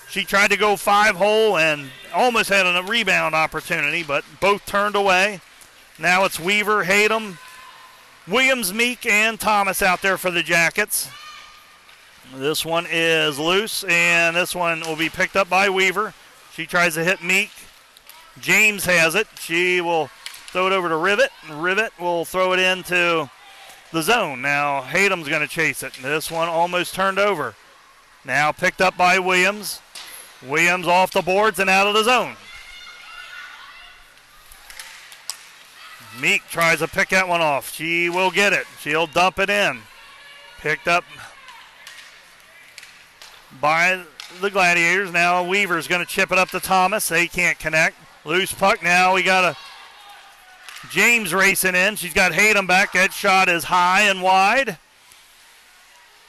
S1: She tried to go 5-hole and almost had a rebound opportunity, but both turned away. Now it's Weaver, Hayden, Williams, Meek, and Thomas out there for the Jackets. This one is loose, and this one will be picked up by Weaver. She tries to hit Meek. James has it. She will throw it over to Rivet. Rivet will throw it into the zone. Now Hayden's going to chase it. This one almost turned over. Now picked up by Williams. Williams off the boards and out of the zone. Meek tries to pick that one off. She will get it. She'll dump it in. Picked up by the Gladiators. Now Weaver's going to chip it up to Thomas. They can't connect. Loose puck. Now we got a James racing in. She's got Hayden back. That shot is high and wide.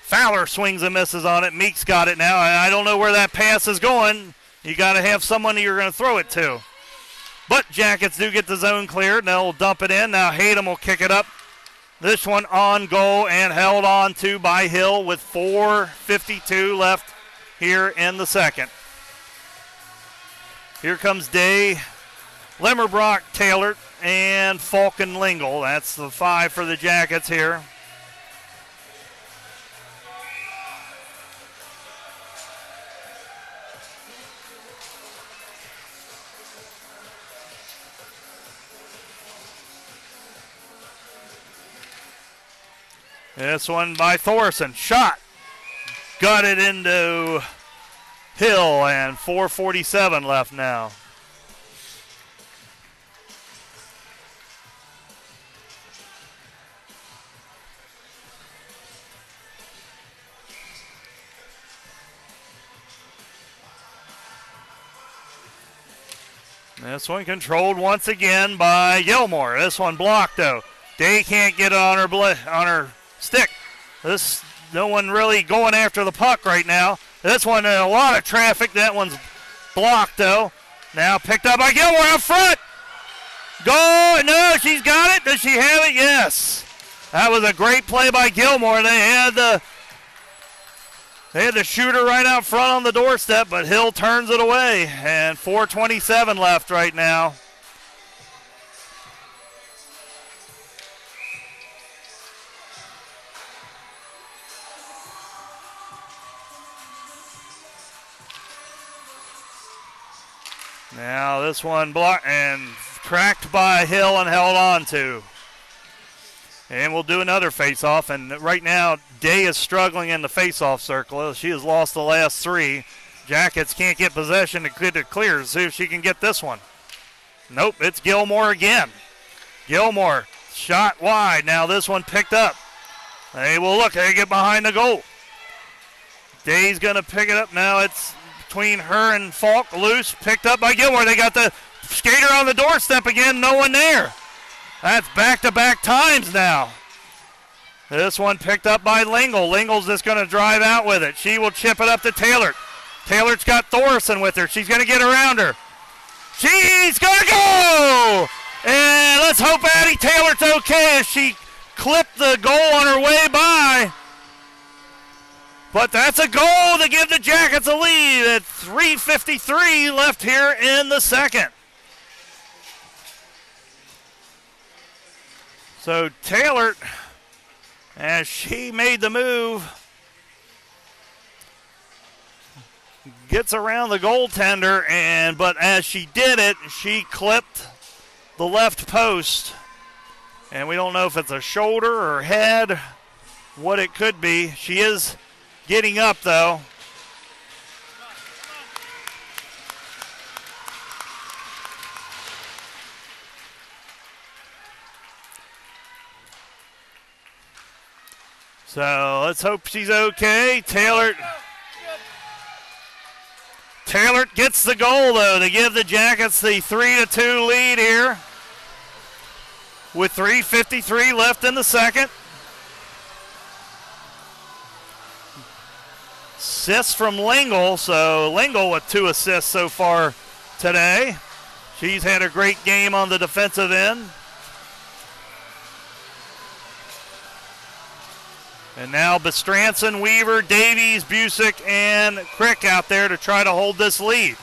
S1: Fowler swings and misses on it. Meek's got it now. I don't know where that pass is going. You got to have someone you're going to throw it to. But Jackets do get the zone cleared. They'll dump it in. Now Hayden will kick it up. This one on goal and held on to by Hill with 4:52 left here in the second. Here comes Day, Lemmerbrock, Taylor, and Falcon Lingle. That's the 5 for the Jackets here. This one by Thorson. Shot. Got it into Hill, and 4:47 left now. This one controlled once again by Gilmour. This one blocked though. Day can't get it on her stick. No one really going after the puck right now. This one in a lot of traffic. That one's blocked though. Now picked up by Gilmour out front. Goal. No, she's got it. Does she have it? Yes. That was a great play by Gilmour. They had the shooter right out front on the doorstep, but Hill turns it away. And 4:27 left right now. Now this one blocked and tracked by Hill and held on to. And we'll do another face-off. And right now, Day is struggling in the face-off circle. She has lost the last 3. Jackets can't get possession to get it clear. See if she can get this one. Nope, it's Gilmour again. Gilmour, shot wide. Now this one picked up. They will look. They get behind the goal. Day's going to pick it up. Now it's between her and Falk. Loose, picked up by Gilmour. They got the skater on the doorstep again. No one there. That's back-to-back times now. This one picked up by Lingle. Lingle's just going to drive out with it. She will chip it up to Taylor. Taylor's got Thorson with her. She's going to get around her. She's going to go! And let's hope Addie Taylor's okay as she clipped the goal on her way by. But that's a goal to give the Jackets a lead at 3:53 left here in the second. So Taylor, as she made the move, gets around the goaltender, but as she did it, she clipped the left post. And we don't know if it's a shoulder or head, what it could be. She is getting up, though. So let's hope she's okay. Taylor gets the goal, though, to give the Jackets the 3-2 lead here with 3:53 left in the second. Assists from Lingle, so Lingle with 2 assists so far today. She's had a great game on the defensive end. And now Bestranson, Weaver, Davies, Busick, and Crick out there to try to hold this lead.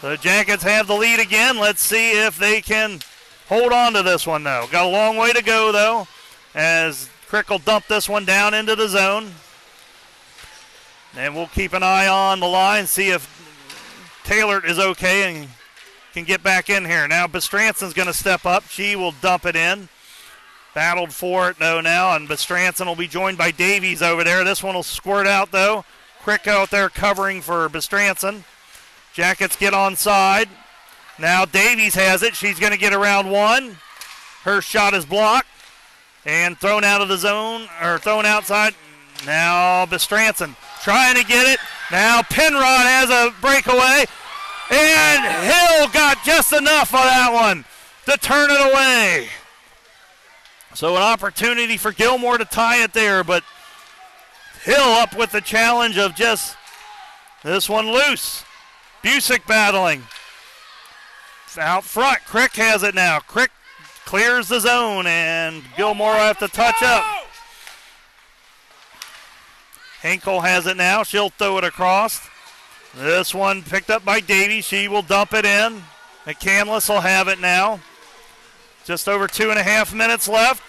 S1: The Jackets have the lead again. Let's see if they can hold on to this one, though. Got a long way to go, though, as Crick will dump this one down into the zone. And we'll keep an eye on the line, see if Taylor is okay and can get back in here. Now Bestranson's going to step up. She will dump it in. Battled for it, though, now, and Bestranson will be joined by Davies over there. This one will squirt out, though. Crick out there covering for Bestranson. Jackets get onside. Now Davies has it. She's going to get around one. Her shot is blocked and thrown out of the zone, or thrown outside. Now Bestranson trying to get it. Now Penrod has a breakaway, and Hill got just enough of that one to turn it away. So an opportunity for Gilmour to tie it there, but Hill up with the challenge of just this one loose. Busick battling. Out front, Crick has it now. Crick clears the zone, and Gilmour will have to touch up. Hinkle has it now. She'll throw it across. This one picked up by Davies. She will dump it in. McCandless will have it now. Just over 2.5 minutes left.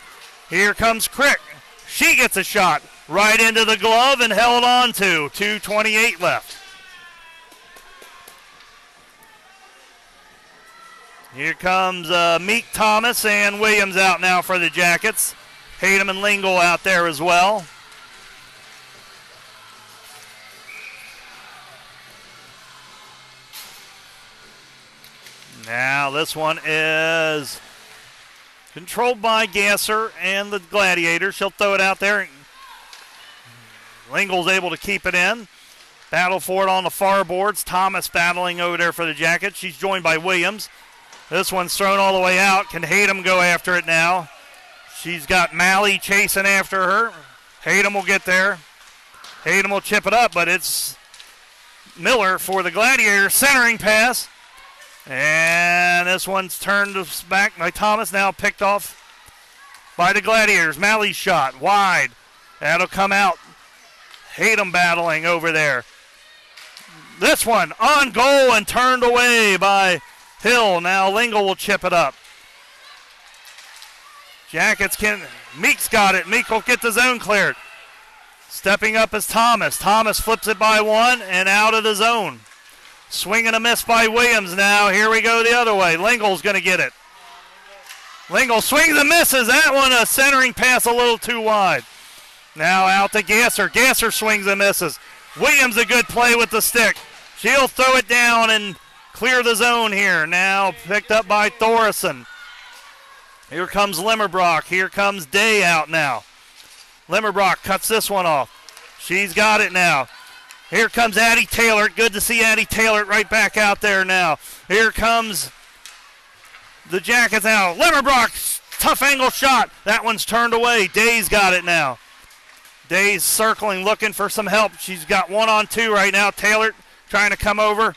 S1: Here comes Crick. She gets a shot right into the glove and held on to. 2:28 left. Here comes Meek Thomas and Williams out now for the Jackets. Hayden and Lingle out there as well. Now this one is controlled by Gasser and the Gladiators. She'll throw it out there. Lingle's able to keep it in. Battle for it on the far boards. Thomas battling over there for the Jackets. She's joined by Williams. This one's thrown all the way out. Can Hayden go after it now? She's got Malley chasing after her. Hayden will get there. Hayden will chip it up, but it's Miller for the Gladiators. Centering pass. And this one's turned back by Thomas, now picked off by the Gladiators. Malley's shot wide. That'll come out. Hayden battling over there. This one on goal and turned away by Hill. Now Lingle will chip it up. Jackets can. Meek's got it. Meek will get the zone cleared. Stepping up is Thomas. Thomas flips it by one and out of the zone. Swing and a miss by Williams now. Here we go the other way. Lingle's going to get it. Lingle swings and misses. That one a centering pass a little too wide. Now out to Gasser. Gasser swings and misses. Williams a good play with the stick. She'll throw it down and clear the zone here. Now picked up by Thoresen. Here comes Limmerbrock. Here comes Day out now. Limmerbrock cuts this one off. She's got it now. Here comes Addie Taylor. Good to see Addie Taylor right back out there now. Here comes the Jackets now. Limmerbrock, tough angle shot. That one's turned away. Day's got it now. Day's circling, looking for some help. She's got 1-on-2 right now. Taylor trying to come over.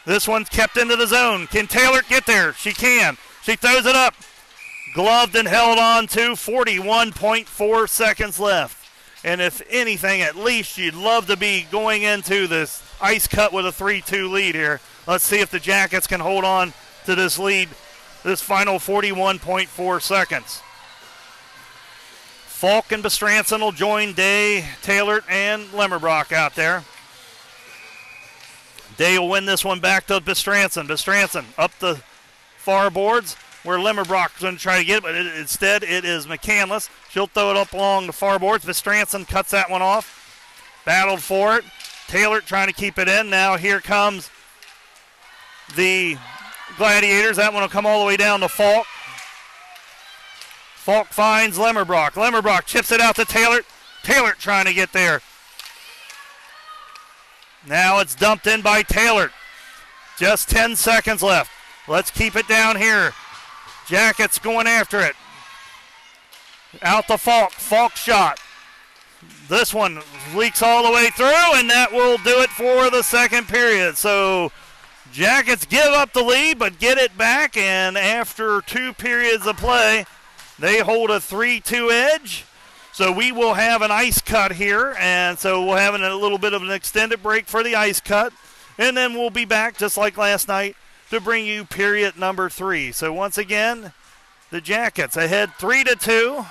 S1: This one's kept into the zone. Can Taylor get there? She can. She throws it up. Gloved and held on to. 41.4 seconds left. And if anything, at least you'd love to be going into this ice cut with a 3-2 lead here. Let's see if the Jackets can hold on to this lead, this final 41.4 seconds. Falk and Bestranson will join Day, Taylor, and Limmerbrock out there. Day will win this one back to Bestranson. Bestranson up the far boards where Limmerbrock's going to try to get it, but instead it is McCandless. She'll throw it up along the far boards. Vistranson cuts that one off. Battled for it. Taylor trying to keep it in. Now here comes the Gladiators. That one will come all the way down to Falk. Falk finds Limmerbrock. Limmerbrock chips it out to Taylor. Taylor trying to get there. Now it's dumped in by Taylor. Just 10 seconds left. Let's keep it down here. Jackets going after it. Out to Falk. Falk shot. This one leaks all the way through, and that will do it for the second period. So Jackets give up the lead, but get it back, and after 2 periods of play, they hold a 3-2 edge. So we will have an ice cut here, and so we'll have a little bit of an extended break for the ice cut, and then we'll be back just like last night to bring you period number 3. So once again, the Jackets ahead 3-2.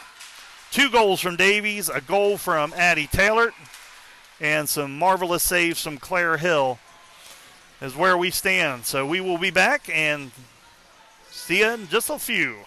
S1: 2 goals from Davies, a goal from Addie Taylor, and some marvelous saves from Claire Hill is where we stand. So we will be back and see you in just a few.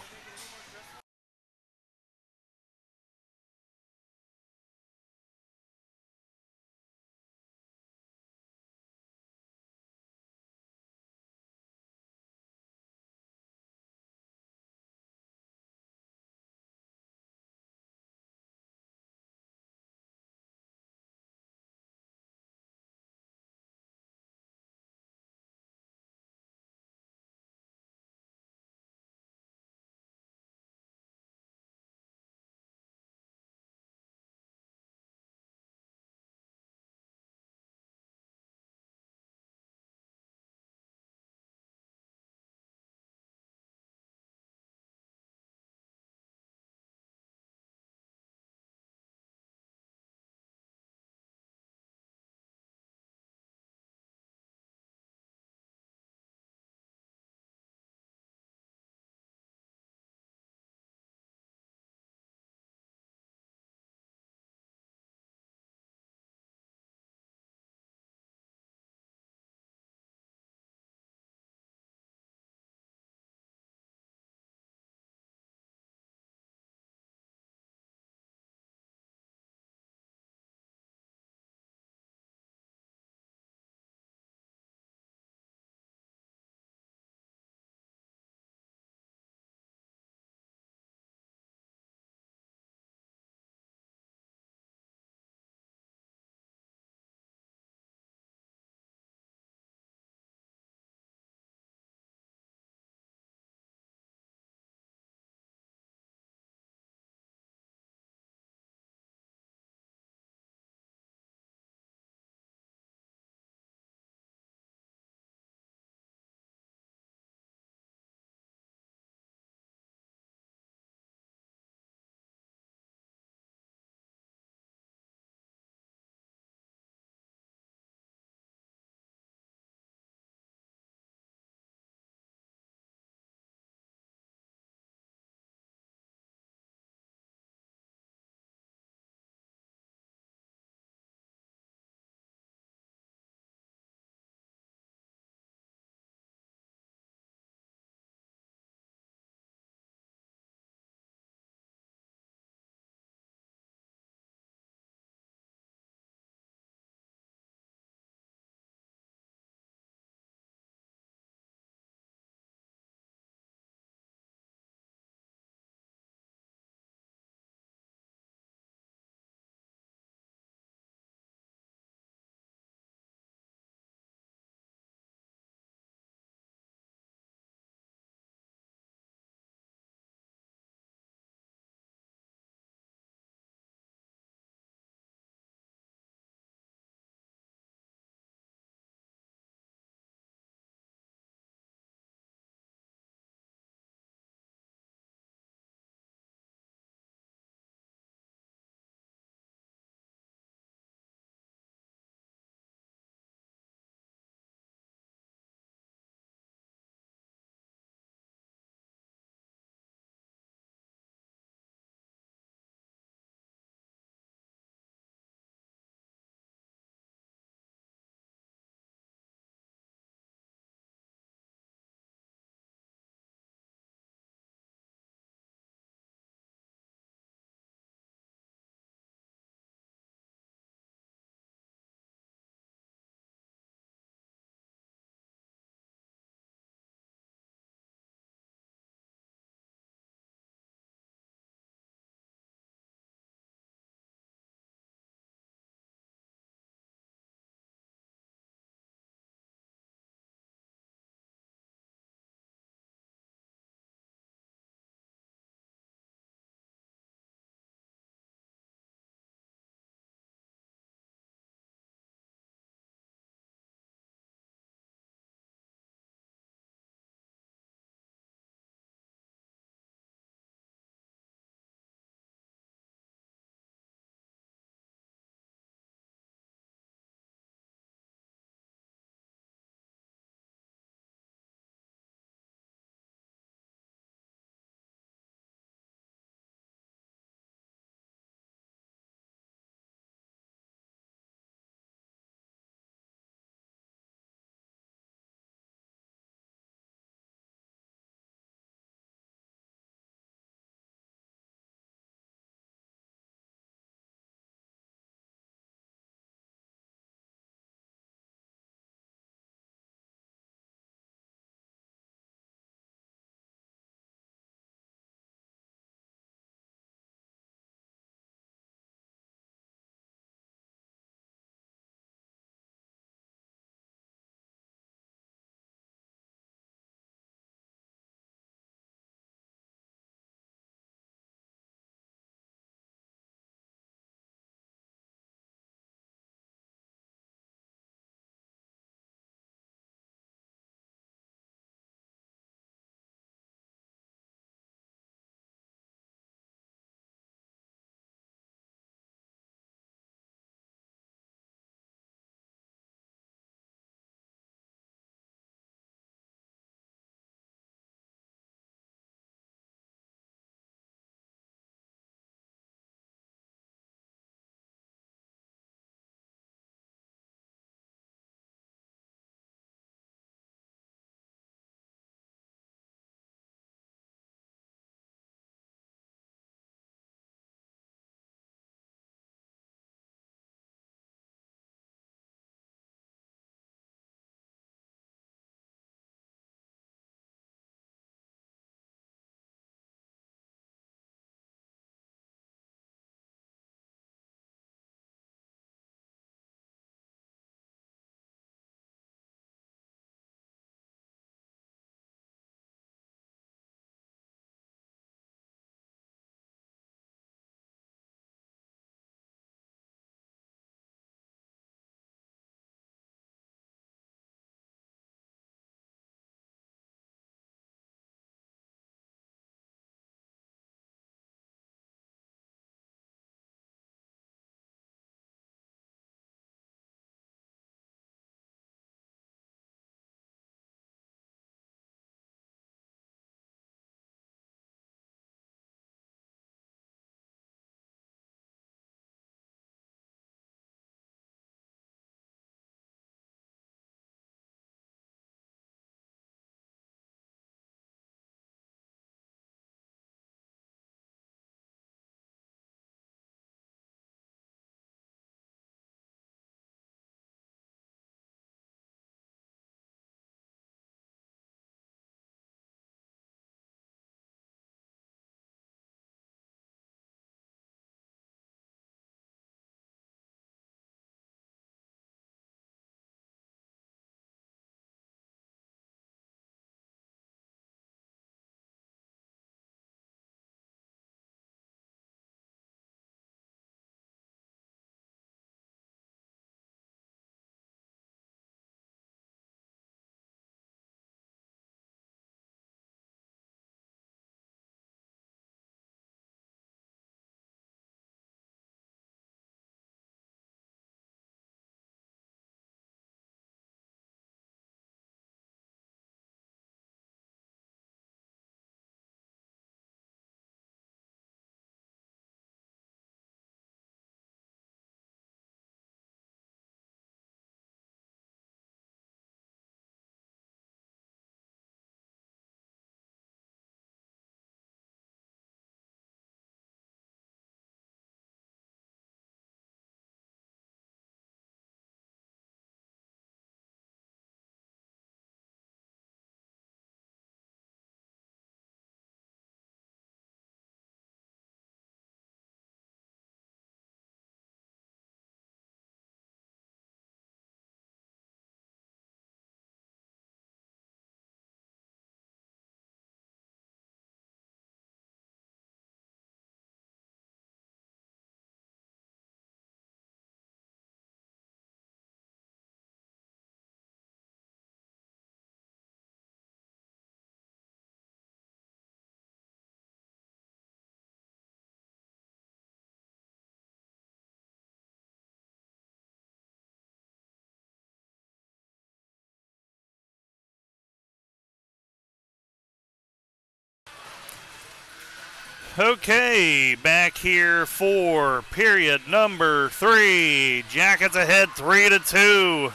S1: Okay, back here for period number 3. Jackets ahead 3-2.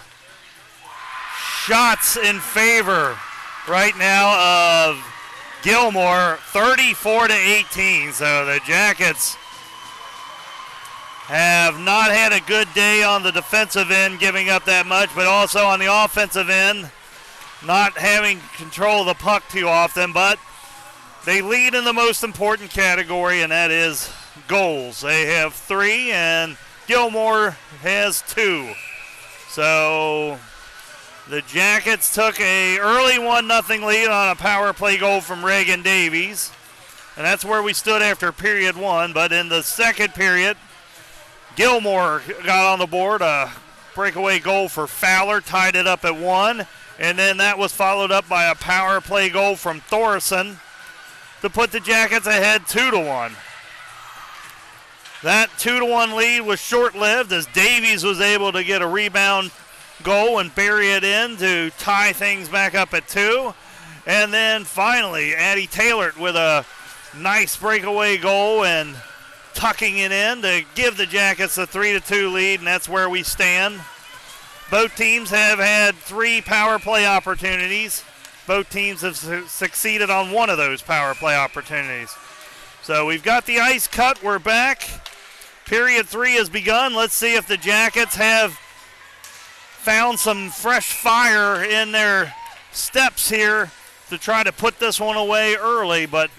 S1: Shots in favor right now of Gilmour, 34-18. So the Jackets have not had a good day on the defensive end, giving up that much, but also on the offensive end, not having control of the puck too often, but they lead in the most important category, and that is goals. They have 3, and Gilmour has 2. So the Jackets took a early 1-0 lead on a power play goal from Reagan Davies, and that's where we stood after period 1. But in the second period, Gilmour got on the board, a breakaway goal for Fowler, tied it up at 1, and then that was followed up by a power play goal from Thorson to put the Jackets ahead 2-1. That 2-1 lead was short-lived as Davies was able to get a rebound goal and bury it in to tie things back up at 2. And then finally, Addie Taylor with a nice breakaway goal and tucking it in to give the Jackets a 3-2 lead, and that's where we stand. Both teams have had 3 power play opportunities. Both teams have succeeded on one of those power play opportunities. So we've got the ice cut. We're back. Period 3 has begun. Let's see if the Jackets have found some fresh fire in their steps here to try to put this one away early. But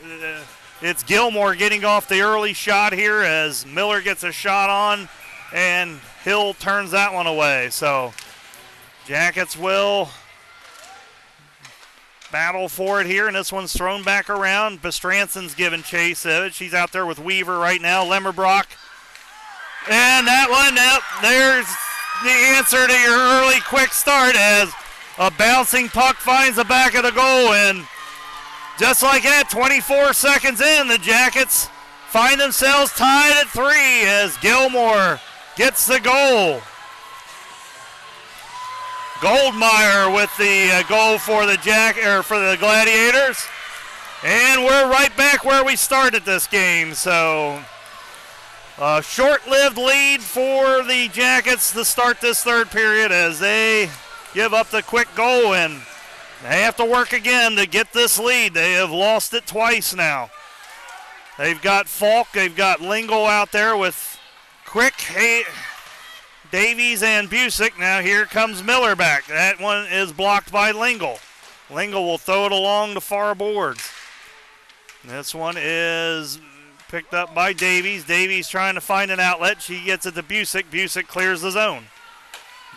S1: it's Gilmour getting off the early shot here as Miller gets a shot on and Hill turns that one away. So Jackets will battle for it here, and this one's thrown back around. Bestranson's giving chase of it. She's out there with Weaver right now. Lemmerbrock. And that one, yep, there's the answer to your early quick start as a bouncing puck finds the back of the goal. And just like that, 24 seconds in, the Jackets find themselves tied at 3 as Gilmour gets the goal. Goldmeyer with the goal for the Gladiators. And we're right back where we started this game. So a short-lived lead for the Jackets to start this third period as they give up the quick goal, and they have to work again to get this lead. They have lost it twice now. They've got Falk, they've got Lingle out there with Quick, Davies, and Busick. Now here comes Miller back. That one is blocked by Lingle. Lingle will throw it along the far boards. This one is picked up by Davies. Davies trying to find an outlet. She gets it to Busick. Busick clears the zone.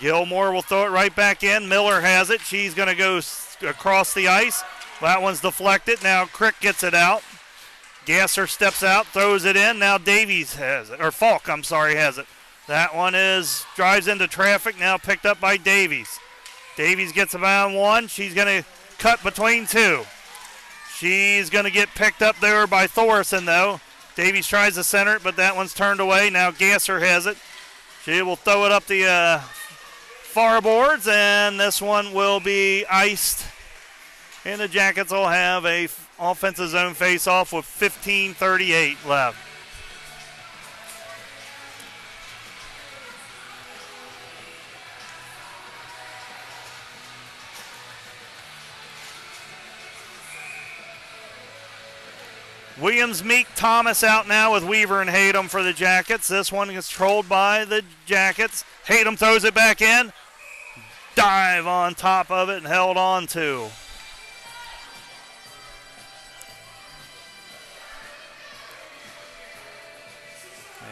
S1: Gilmour will throw it right back in. Miller has it. She's going to go across the ice. That one's deflected. Now Crick gets it out. Gasser steps out, throws it in. Now Davies has it. Or Falk, has it. That one drives into traffic. Now picked up by Davies. Davies gets around 1. She's going to cut between 2. She's going to get picked up there by Thorson, though. Davies tries to center it, but that one's turned away. Now Gasser has it. She will throw it up the far boards, and this one will be iced. And the Jackets will have a offensive zone face-off with 15:38 left. Williams, Meek, Thomas out now with Weaver and Hayden for the Jackets. This one is controlled by the Jackets. Hayden throws it back in. Dive on top of it and held on to.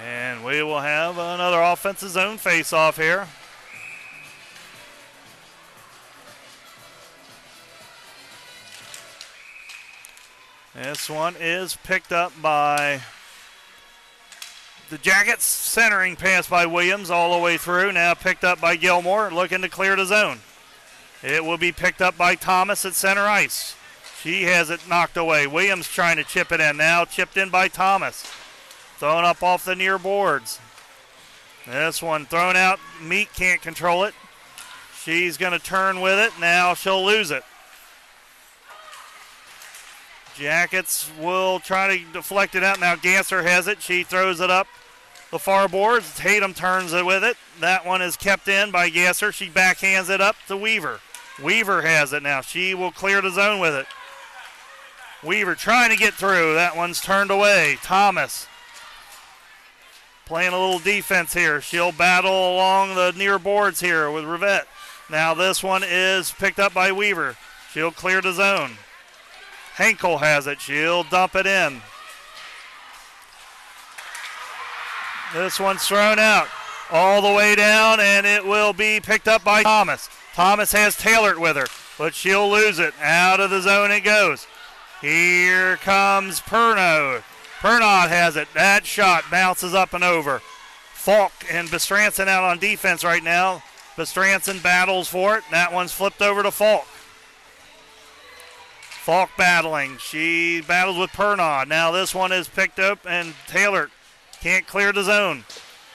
S1: And we will have another offensive zone face-off here. This one is picked up by the Jackets. Centering pass by Williams all the way through. Now picked up by Gilmour, looking to clear the zone. It will be picked up by Thomas at center ice. She has it knocked away. Williams trying to chip it in now. Chipped in by Thomas. Thrown up off the near boards. This one thrown out. Meek can't control it. She's going to turn with it. Now she'll lose it. Jackets will try to deflect it out. Now Gasser has it. She throws it up the far boards. Tatum turns it with it. That one is kept in by Gasser. She backhands it up to Weaver. Weaver has it now. She will clear the zone with it. Weaver trying to get through. That one's turned away. Thomas playing a little defense here. She'll battle along the near boards here with Rivette. Now this one is picked up by Weaver. She'll clear the zone. Henkel has it. She'll dump it in. This one's thrown out all the way down, and it will be picked up by Thomas. Thomas has Taylor with her, but she'll lose it. Out of the zone it goes. Here comes Pernod. Pernod has it. That shot bounces up and over. Falk and Bestranson out on defense right now. Bestranson battles for it. That one's flipped over to Falk. Falk battling. She battles with Pernod. Now this one is picked up, and Taylor can't clear the zone.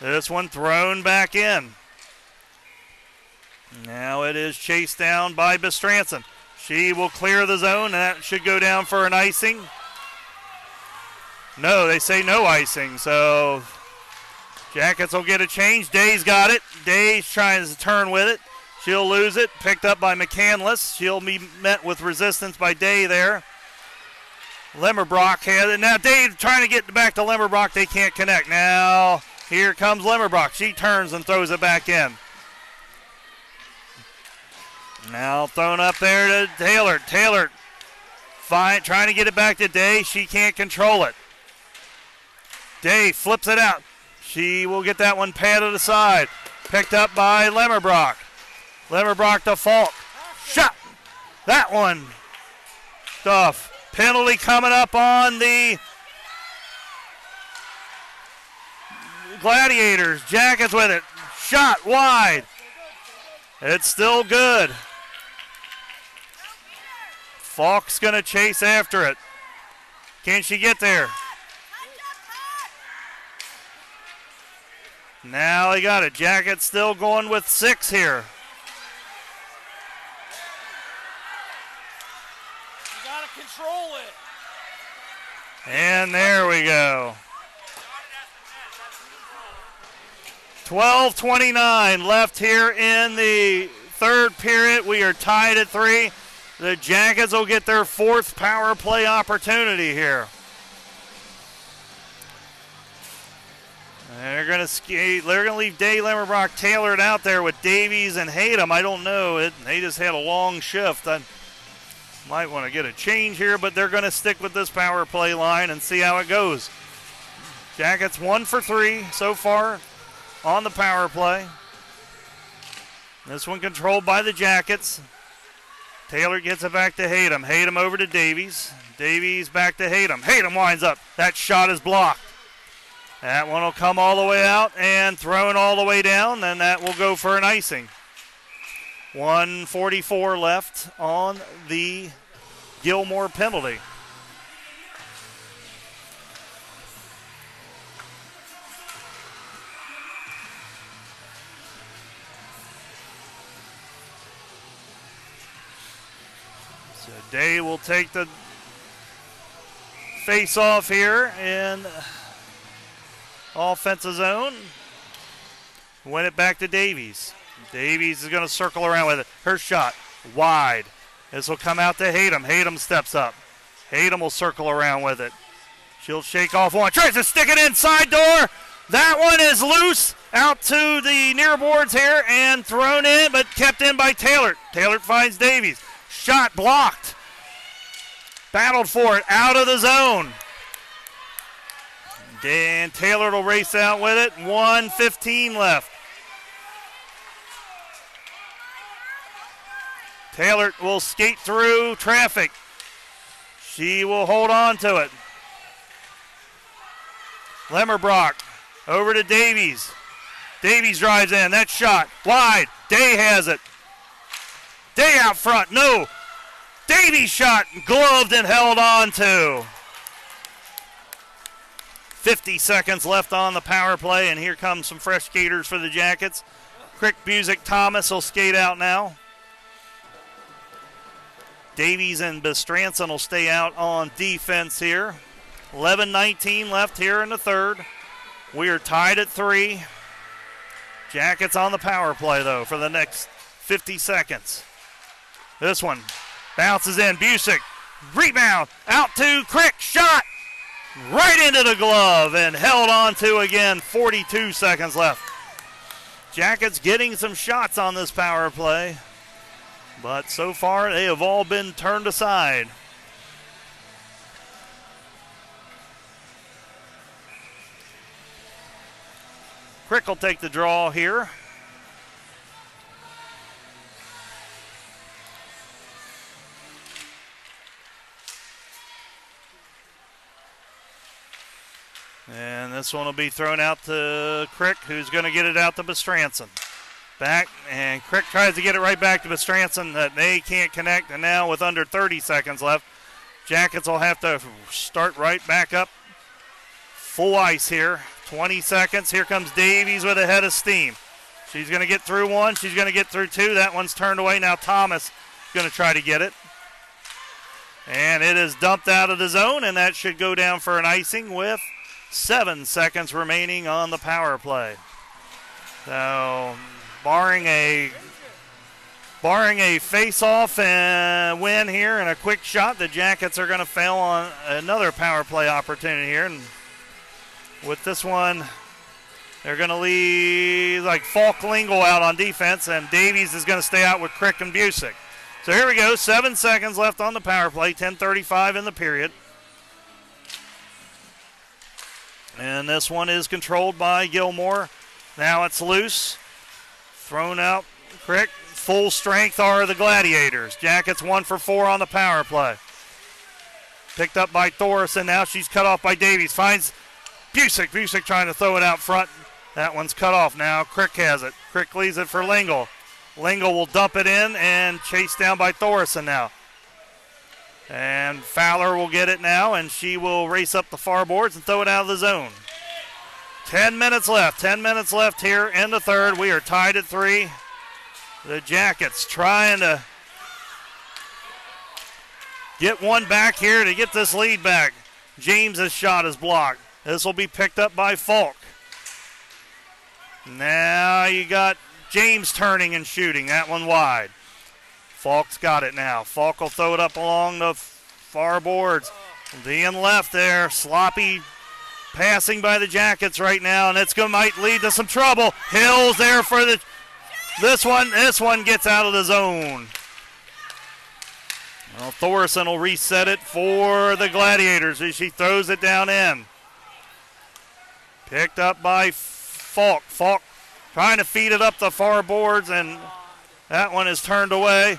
S1: This one thrown back in. Now it is chased down by Bestranson. She will clear the zone, and that should go down for an icing. No, they say no icing, so Jackets will get a change. Day's got it. Day's trying to turn with it. She'll lose it. Picked up by McCandless. She'll be met with resistance by Day there. Lemmerbrock has it. Now Day trying to get back to Lemmerbrock. They can't connect. Now here comes Lemmerbrock. She turns and throws it back in. Now thrown up there to Taylor. Taylor trying to get it back to Day. She can't control it. Day flips it out. She will get that one padded aside. Picked up by Lemmerbrock. Lemmerbrock to Falk. Shot. That one. Tough. Penalty coming up on the Gladiators. Jackets with it. Shot wide. It's still good. Falk's going to chase after it. Can she get there? Now they got it. Jackets still going with 6 here.
S2: You got to control it.
S1: And there we go. 12:29 left here in the third period. We are tied at 3. The Jackets will get their 4th power play opportunity here. They're going to skate. They're going to leave Day, Lemmerbrock, Taylor out there with Davies and Hayden. I don't know. They just had a long shift. I might want to get a change here, but they're going to stick with this power play line and see how it goes. Jackets 1 for 3 so far on the power play. This one controlled by the Jackets. Taylor gets it back to Hayden. Hayden over to Davies. Davies back to Hayden. Hayden winds up. That shot is blocked. That one will come all the way out and thrown all the way down, and that will go for an icing. 1:44 left on the Gilmour penalty. So Day will take the face off here in offensive zone. Win it back to Davies. Davies is going to circle around with it. Her shot wide. This will come out to Hayden. Hayden steps up. Hayden will circle around with it. She'll shake off one. Tries to stick it inside door. That one is loose out to the near boards here and thrown in, but kept in by Taylor. Taylor finds Davies. Shot blocked. Battled for it out of the zone. Dan Taylor will race out with it. 1:15 left. Taylor will skate through traffic. She will hold on to it. Lemmerbrock over to Davies. Davies drives in. That shot wide. Day has it. Day out front. No. Davies shot gloved and held on to. 50 seconds left on the power play, and here comes some fresh skaters for the Jackets. Crick, Busick, Thomas will skate out now. Davies and Bestranson will stay out on defense here. 11:19 left here in the third. We are tied at 3. Jackets on the power play, though, for the next 50 seconds. This one bounces in. Busick, rebound, out to Crick, shot right into the glove and held on to again. 42 seconds left. Jackets getting some shots on this power play, but so far they have all been turned aside. Crick will take the draw here. And this one will be thrown out to Crick, who's going to get it out to Bestranson. Back, and Crick tries to get it right back to Bestranson. That they can't connect, and now with under 30 seconds left, Jackets will have to start right back up. Full ice here. 20 seconds. Here comes Davies with a head of steam. She's going to get through one. She's going to get through two. That one's turned away. Now Thomas is going to try to get it. And it is dumped out of the zone, and that should go down for an icing with 7 seconds remaining on the power play. So, barring a face-off and win here and a quick shot, the Jackets are going to fail on another power play opportunity here. And with this one, they're going to leave like Falk Lingle out on defense, and Davies is going to stay out with Crick and Busick. So here we go, 7 seconds left on the power play, 10:35 in the period. And this one is controlled by Gilmour. Now it's loose. Thrown out. Crick. Full strength are the Gladiators. Jackets 1 for 4 on the power play. Picked up by Thorson. Now she's cut off by Davies. Finds Busick. Busick trying to throw it out front. That one's cut off now. Crick has it. Crick leaves it for Lingle. Lingle will dump it in and chased down by Thorson now. And Fowler will get it now, and she will race up the far boards and throw it out of the zone. 10 minutes left. 10 minutes left here in the third. We are tied at 3. The Jackets trying to get one back here to get this lead back. James's shot is blocked. This will be picked up by Falk. Now you got James turning and shooting. That one wide. Falk's got it now. Falk will throw it up along the far boards. Being left there. Sloppy passing by the Jackets right now, and it's might lead to some trouble. Hill's there for this one. This one gets out of the zone. Well, Thorson will reset it for the Gladiators as she throws it down in. Picked up by Falk. Falk trying to feed it up the far boards, and that one is turned away.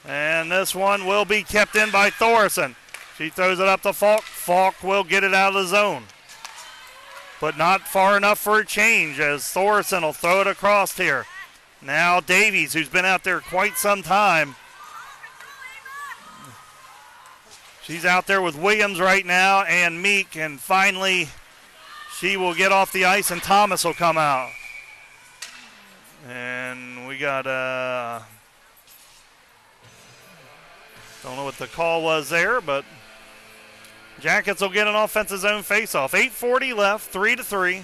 S1: And this one will be kept in by Thorson. She throws it up to Falk. Falk will get it out of the zone, but not far enough for a change as Thorson will throw it across here. Now Davies, who's been out there quite some time. She's out there with Williams right now and Meek, and finally she will get off the ice and Thomas will come out. And we got don't know what the call was there, but Jackets will get an offensive zone faceoff. 8:40 left, 3-3.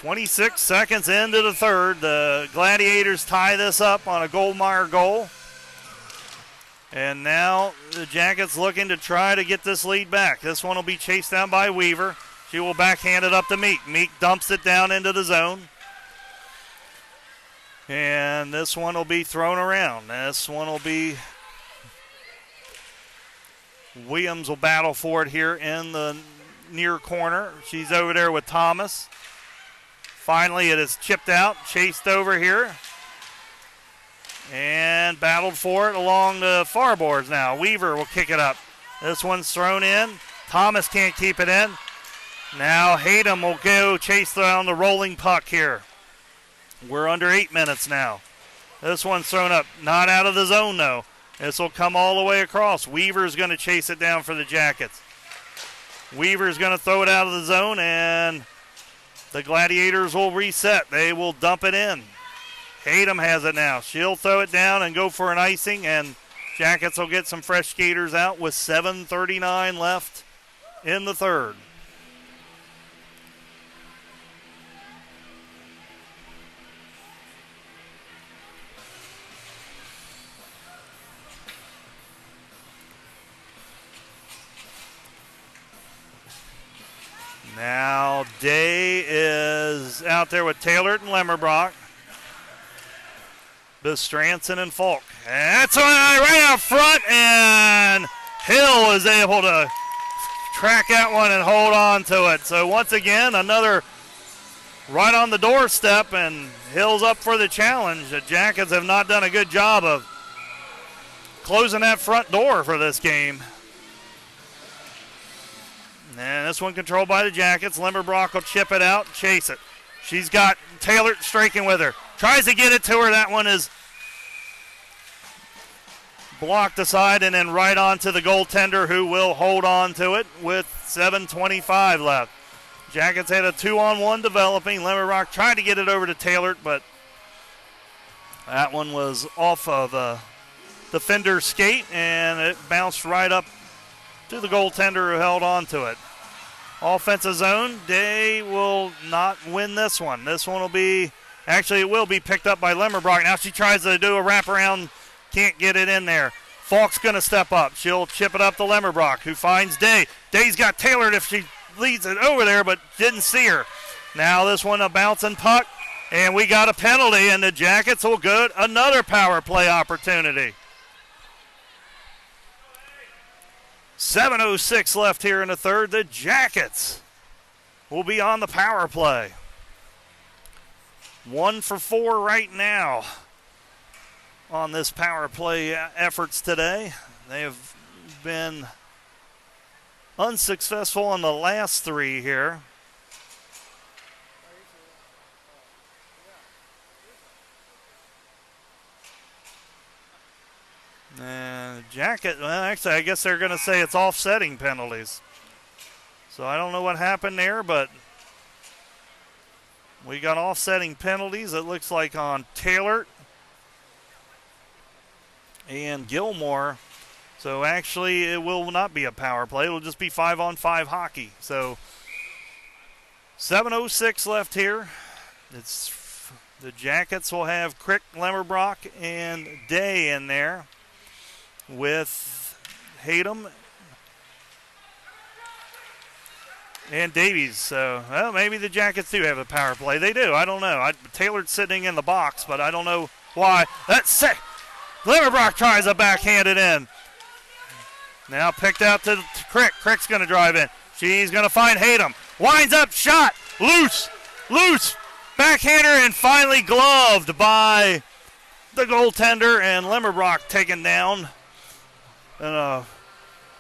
S1: 26 seconds into the third. The Gladiators tie this up on a Goldmeyer goal. And now the Jackets looking to try to get this lead back. This one will be chased down by Weaver. She will backhand it up to Meek. Meek dumps it down into the zone. And this one will be thrown around. This one will be Williams will battle for it here in the near corner. She's over there with Thomas. Finally, it is chipped out, chased over here, and battled for it along the far boards now. Weaver will kick it up. This one's thrown in. Thomas can't keep it in. Now Hayden will go chase down the rolling puck here. We're under 8 minutes now. This one's thrown up. Not out of the zone, though. This will come all the way across. Weaver's going to chase it down for the Jackets. Weaver's going to throw it out of the zone, and the Gladiators will reset. They will dump it in. Hayden has it now. She'll throw it down and go for an icing, and Jackets will get some fresh skaters out with 7:39 left in the third. Now Day is out there with Taylor and Lemmerbrock. Bestranson and Falk. And that's right out front, and Hill is able to track that one and hold on to it. So once again, another right on the doorstep, and Hill's up for the challenge. The Jackets have not done a good job of closing that front door for this game. And this one controlled by the Jackets. Lemmerbrock will chip it out and chase it. She's got Taylor striking with her. Tries to get it to her. That one is blocked aside and then right onto the goaltender, who will hold on to it with 7:25 left. Jackets had a 2-on-1 developing. Lemmerbrock tried to get it over to Taylor, but that one was off of the defender's skate, and it bounced right up to the goaltender, who held on to it. Offensive zone. Day will not win this one. This one will be, actually it will be picked up by Lemmerbrock. Now she tries to do a wraparound, can't get it in there. Falk's going to step up. She'll chip it up to Lemmerbrock, who finds Day. Day's got tailored if she leads it over there, but didn't see her. Now this one a bouncing puck, and we got a penalty, and the Jackets will get another power play opportunity. 7:06 left here in the third. The Jackets will be on the power play. 1 for 4 right now on this power play efforts today. They have been unsuccessful on the last 3 here. And Jacket, well, actually, I guess they're going to say it's offsetting penalties. So I don't know what happened there, but we got offsetting penalties. It looks like on Taylor and Gilmour. So actually, it will not be a power play. It'll just be 5-on-5 hockey. So 7:06 left here. It's the Jackets will have Crick, Lemmerbrock, and Day in there, with Hayden and Davies. So, well, maybe the Jackets do have a power play. They do. I don't know. Taylor's sitting in the box, but I don't know why. That's sick. Lemmerbrock tries a backhanded in. Now picked out to Crick. Crick's going to drive in. She's going to find Hayden. Winds up, shot. Loose. Backhander, and finally gloved by the goaltender, and Lemmerbrock taken down in a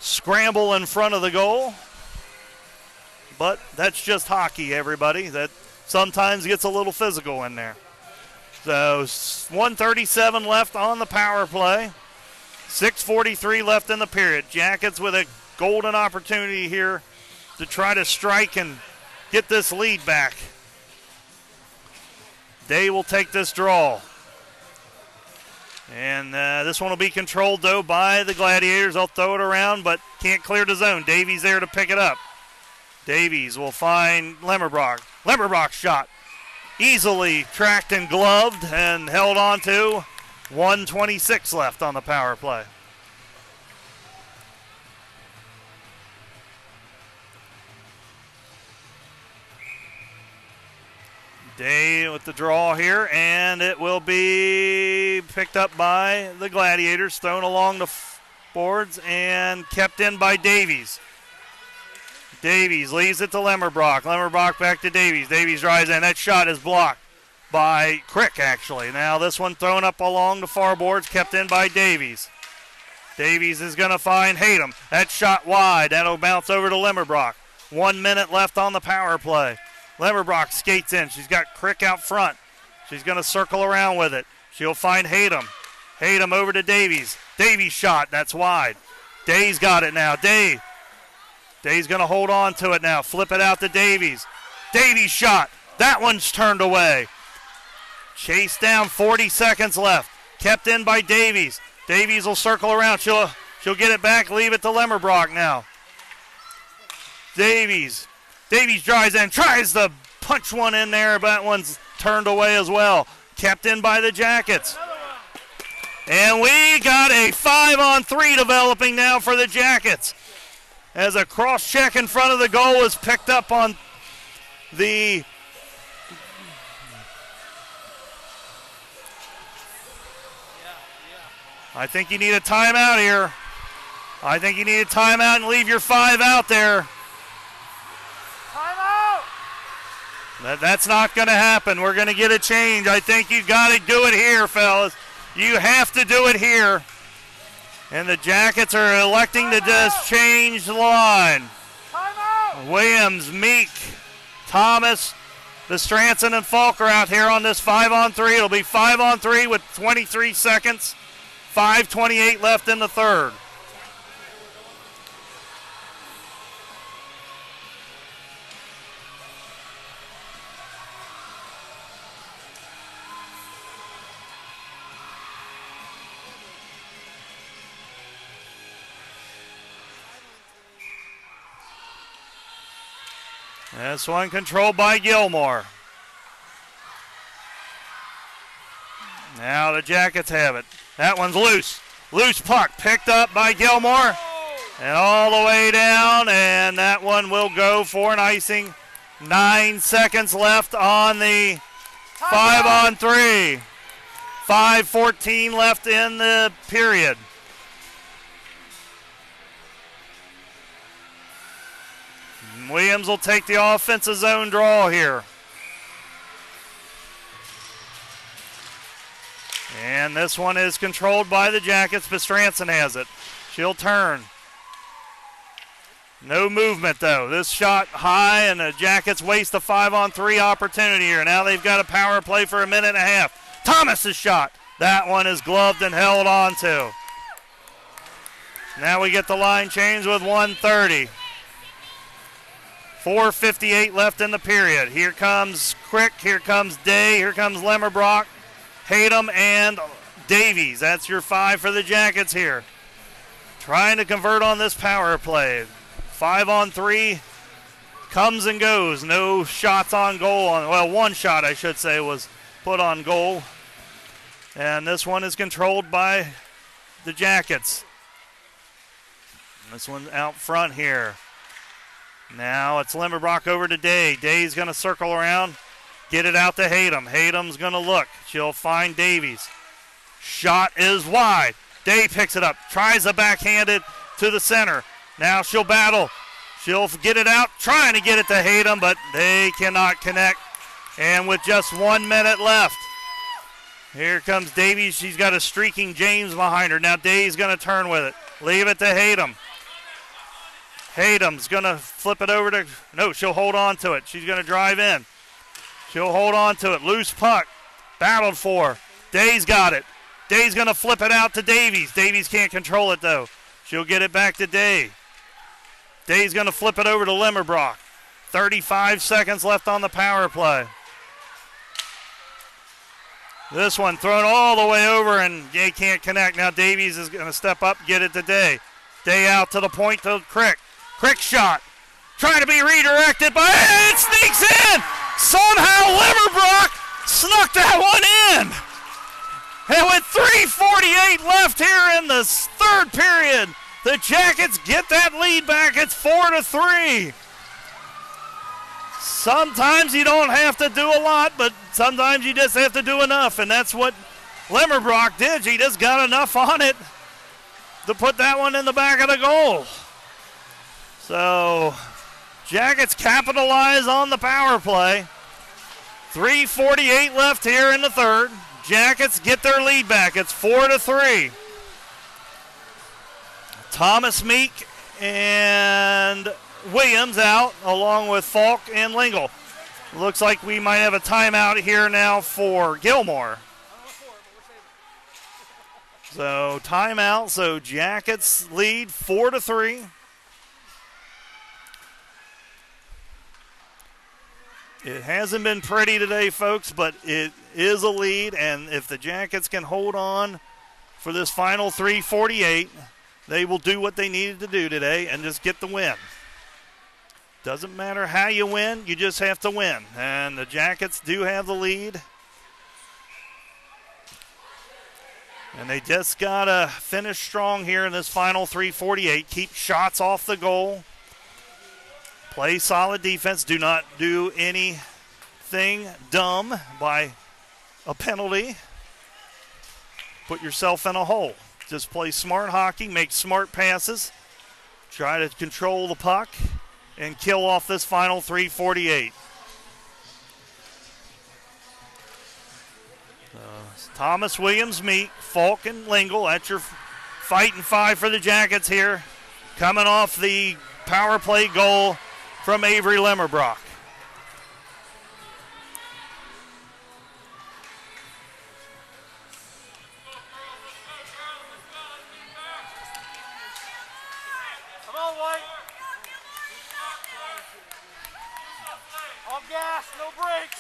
S1: scramble in front of the goal. But that's just hockey, everybody. That sometimes gets a little physical in there. So 1:37 left on the power play. 6:43 left in the period. Jackets with a golden opportunity here to try to strike and get this lead back. Day will take this draw. And this one will be controlled, though, by the Gladiators. They'll throw it around, but can't clear the zone. Davies there to pick it up. Davies will find Lemmerbrock. Lemmerbrock's shot easily tracked and gloved and held on to. 1:26 left on the power play. Day with the draw here, and it will be picked up by the Gladiators, thrown along the boards and kept in by Davies. Davies leaves it to Lemmerbrock. Lemmerbrock back to Davies. Davies drives in. That shot is blocked by Crick, actually. Now this one thrown up along the far boards, kept in by Davies. Davies is going to find Hayden. That shot wide. That'll bounce over to Lemmerbrock. 1 minute left on the power play. Lemmerbrock skates in. She's got Crick out front. She's going to circle around with it. She'll find Hayden. Hayden over to Davies. Davies shot. That's wide. Day's got it now. Day's going to hold on to it now. Flip it out to Davies. Davies shot. That one's turned away. Chased down, 40 seconds left. Kept in by Davies. Davies will circle around. She'll get it back, leave it to Lemmerbrock now. Davies drives in, tries to punch one in there, but that one's turned away as well. Kept in by the Jackets. And we got a 5-on-3 developing now for the Jackets. As a cross check in front of the goal is picked up on the I think you need a timeout here. I think you need a timeout and leave your 5 out there.
S2: Timeout!
S1: That's not going to happen. We're going to get a change. I think you've got to do it here, fellas. You have to do it here. And the Jackets are electing to just change the line.
S2: Timeout!
S1: Williams, Meek, Thomas, Bestranson, and Falk are out here on this 5-on-3. It'll be 5-on-3 with 23 seconds. 5:28 left in the third. This one controlled by Gilmour. Now the Jackets have it. That one's loose. Loose puck picked up by Gilmour. And all the way down, and that one will go for an icing. 9 seconds left on the 5-on-3. 5:14 left in the period. Williams will take the offensive zone draw here. And this one is controlled by the Jackets. Bestranson has it. She'll turn. No movement, though. This shot high, and the Jackets waste a 5-on-3 opportunity here. Now they've got a power play for a minute and a half. Thomas's shot. That one is gloved and held on to. Now we get the line change with 1:30. 4:58 left in the period. Here comes Crick. Here comes Day. Here comes Lemmerbrock, Hayden, and Davies. That's your 5 for the Jackets here. Trying to convert on this power play. 5-on-3 comes and goes. No shots on goal. Well, one shot, I should say, was put on goal. And this one is controlled by the Jackets. This one out front here. Now it's Lemmerbrock over to Day. Day's going to circle around, get it out to Hayden. Hayden's going to look. She'll find Davies. Shot is wide. Day picks it up, tries a backhanded to the center. Now she'll battle. She'll get it out, trying to get it to Hayden, but they cannot connect. And with just 1 minute left, here comes Davies. She's got a streaking James behind her. Now Day's going to turn with it. Leave it to Hayden. Hayden's going to flip it over to, no, she'll hold on to it. She's going to drive in. She'll hold on to it. Loose puck. Battled for. Day's got it. Day's going to flip it out to Davies. Davies can't control it, though. She'll get it back to Day. Day's going to flip it over to Lemmerbrock. 35 seconds left on the power play. This one thrown all the way over, and Day can't connect. Now Davies is going to step up, get it to Day. Day out to the point to Crick. Crick shot. Trying to be redirected, but it sneaks in. Somehow Lemmerbrock snuck that one in. And with 3:48 left here in the third period, the Jackets get that lead back. It's 4-3. Sometimes you don't have to do a lot, but sometimes you just have to do enough, and that's what Lemmerbrock did. She just got enough on it to put that one in the back of the goal. So, Jackets capitalize on the power play. 3:48 left here in the third. Jackets get their lead back. It's 4-3. Thomas, Meek, and Williams out, along with Falk and Lingle. Looks like we might have a timeout here now for Gilmour. So timeout. So Jackets lead 4-3. It hasn't been pretty today, folks, but it is a lead, and if the Jackets can hold on for this final 3:48, they will do what they needed to do today and just get the win. Doesn't matter how you win, you just have to win. And the Jackets do have the lead. And they just got to finish strong here in this final 3:48. Keep shots off the goal. Play solid defense. Do not do anything dumb by a penalty. Put yourself in a hole. Just play smart hockey. Make smart passes. Try to control the puck and kill off this final 3:48. Thomas, Williams, Meek, Falk, and Lingle. That's your fighting five for the Jackets here. Coming off the power play goal from Avery Lemmerbrock.
S2: Come on, White. All gas, no brakes.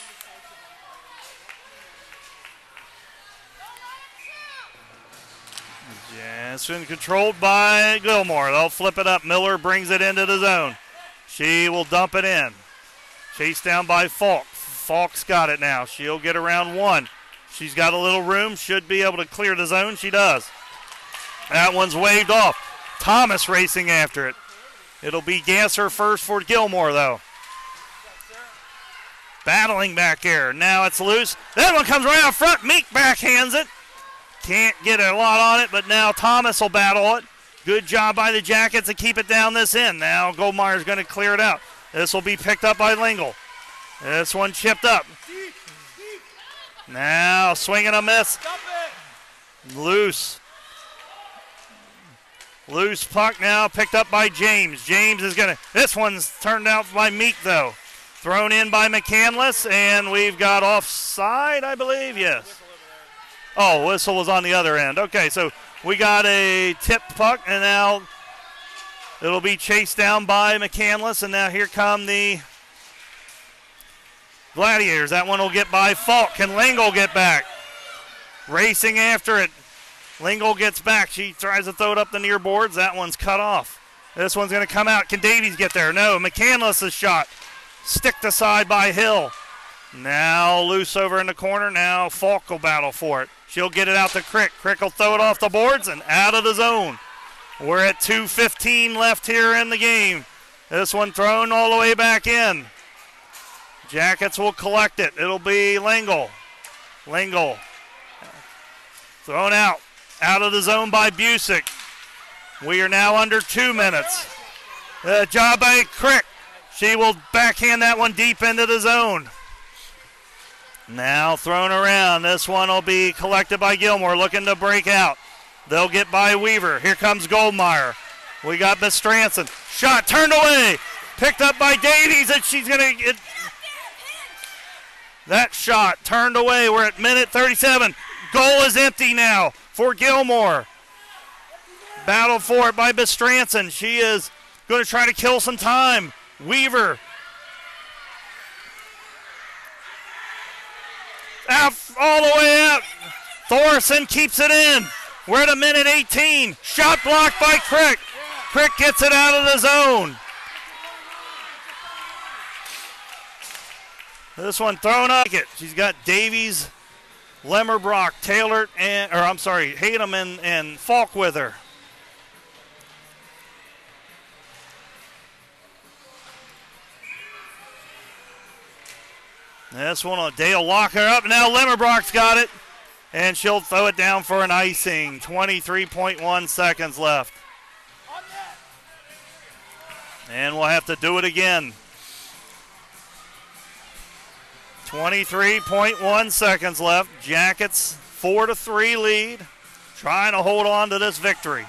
S1: Yeah, it's been controlled by Gilmour. They'll flip it up. Miller brings it into the zone. She will dump it in. Chased down by Falk. Falk's got it now. She'll get around one. She's got a little room. Should be able to clear the zone. She does. That one's waved off. Thomas racing after it. It'll be Gasser first for Gilmour, though. Battling back here. Now it's loose. That one comes right out front. Meek backhands it. Can't get a lot on it, but now Thomas will battle it. Good job by the Jackets to keep it down this end. Now Goldmeyer's going to clear it out. This will be picked up by Lingle. This one chipped up. Now swinging a miss. Loose. Loose puck now picked up by James. James is going to, this one's turned out by Meek though. Thrown in by McCandless, and we've got offside, I believe, yes. Oh, whistle was on the other end. Okay, so we got a tipped puck, and now it'll be chased down by McCandless, and now here come the Gladiators. That one will get by Falk. Can Lingle get back? Racing after it. Lingle gets back. She tries to throw it up the near boards. That one's cut off. This one's going to come out. Can Davies get there? No. McCandless' shot. Sticked aside by Hill. Now loose over in the corner. Now Falk will battle for it. She'll get it out to Crick. Crick will throw it off the boards and out of the zone. We're at 2:15 left here in the game. This one thrown all the way back in. Jackets will collect it. It'll be Lingle. Lingle. Thrown out. Out of the zone by Busick. We are now under 2 minutes. Job by Crick. She will backhand that one deep into the zone. Now thrown around. This one will be collected by Gilmour, looking to break out. They'll get by Weaver. Here comes Goldmeyer. We got Bestranson. Shot turned away. Picked up by Davies, and she's going to get that shot turned away. We're at minute 37. Goal is empty now for Gilmour. Battle for it by Bestranson. She is going to try to kill some time. Weaver. Out all the way out. Thorson keeps it in. We're at a minute 18. Shot blocked by Crick. Crick gets it out of the zone. This one thrown up. She's got Davies, Lemmerbrock, Taylor, Hayden and Falk with her. This one, Dale lock her up. Now Lemmerbrock's got it, and she'll throw it down for an icing. 23.1 seconds left. And we'll have to do it again. 23.1 seconds left. Jackets 4-3 lead, trying to hold on to this victory.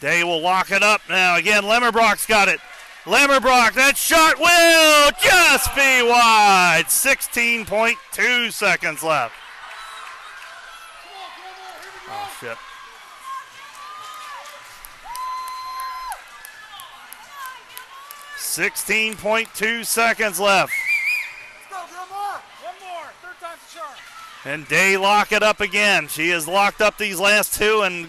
S1: Day will lock it up now. Again, Lemmerbrock's got it. Lemmerbrock, that shot will just be wide. 16.2 seconds left. Oh, shit. 16.2 seconds left.
S2: Let's go, Gilmour. One more. Third time's the charm.
S1: And Day lock it up again. She has locked up these last two, and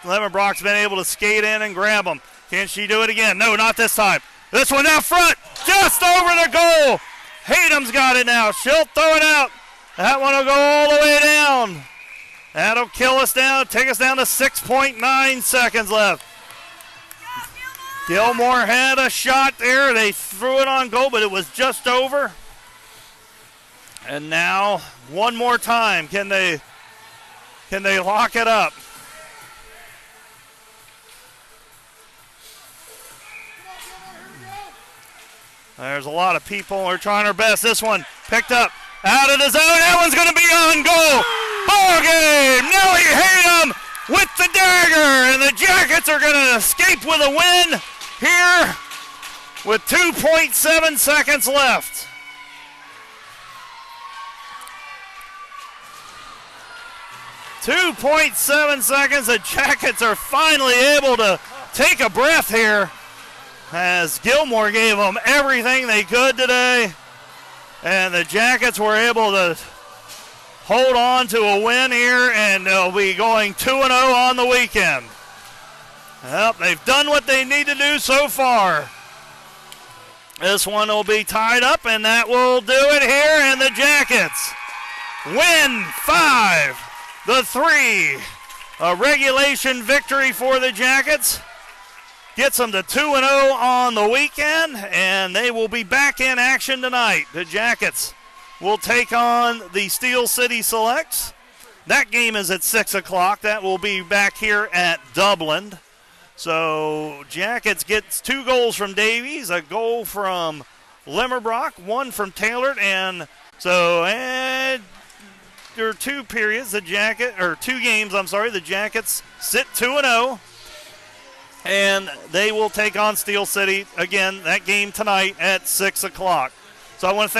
S1: Lemon Brock's been able to skate in and grab them. Can she do it again? No, not this time. This one out front, just over the goal. Hatem's got it now. She'll throw it out. That one will go all the way down. That'll kill us down, take us down to 6.9 seconds left. Gilmour had a shot there. They threw it on goal, but it was just over. And now, one more time. Can they lock it up? There's a lot of people who are trying their best. This one picked up out of the zone. That one's going to be on goal. Ball game. Nellie Hatem with the dagger. And the Jackets are going to escape with a win here with 2.7 seconds left. .7 seconds. The Jackets are finally able to take a breath here, as Gilmour gave them everything they could today, and the Jackets were able to hold on to a win here, and they'll be going 2-0 on the weekend. Well, they've done what they need to do so far. This one will be tied up, and that will do it here, and the Jackets win 5-3. A regulation victory for the Jackets. Gets them to 2-0 on the weekend, and they will be back in action tonight. The Jackets will take on the Steel City Selects. That game is at 6 o'clock. That will be back here at Dublin. So Jackets gets 2 goals from Davies, a goal from Limmerbrock, 1 from Taylor, and so there are 2 periods. The 2 games. The Jackets sit 2-0. And they will take on Steel City again, that game tonight at 6 o'clock. So I want to thank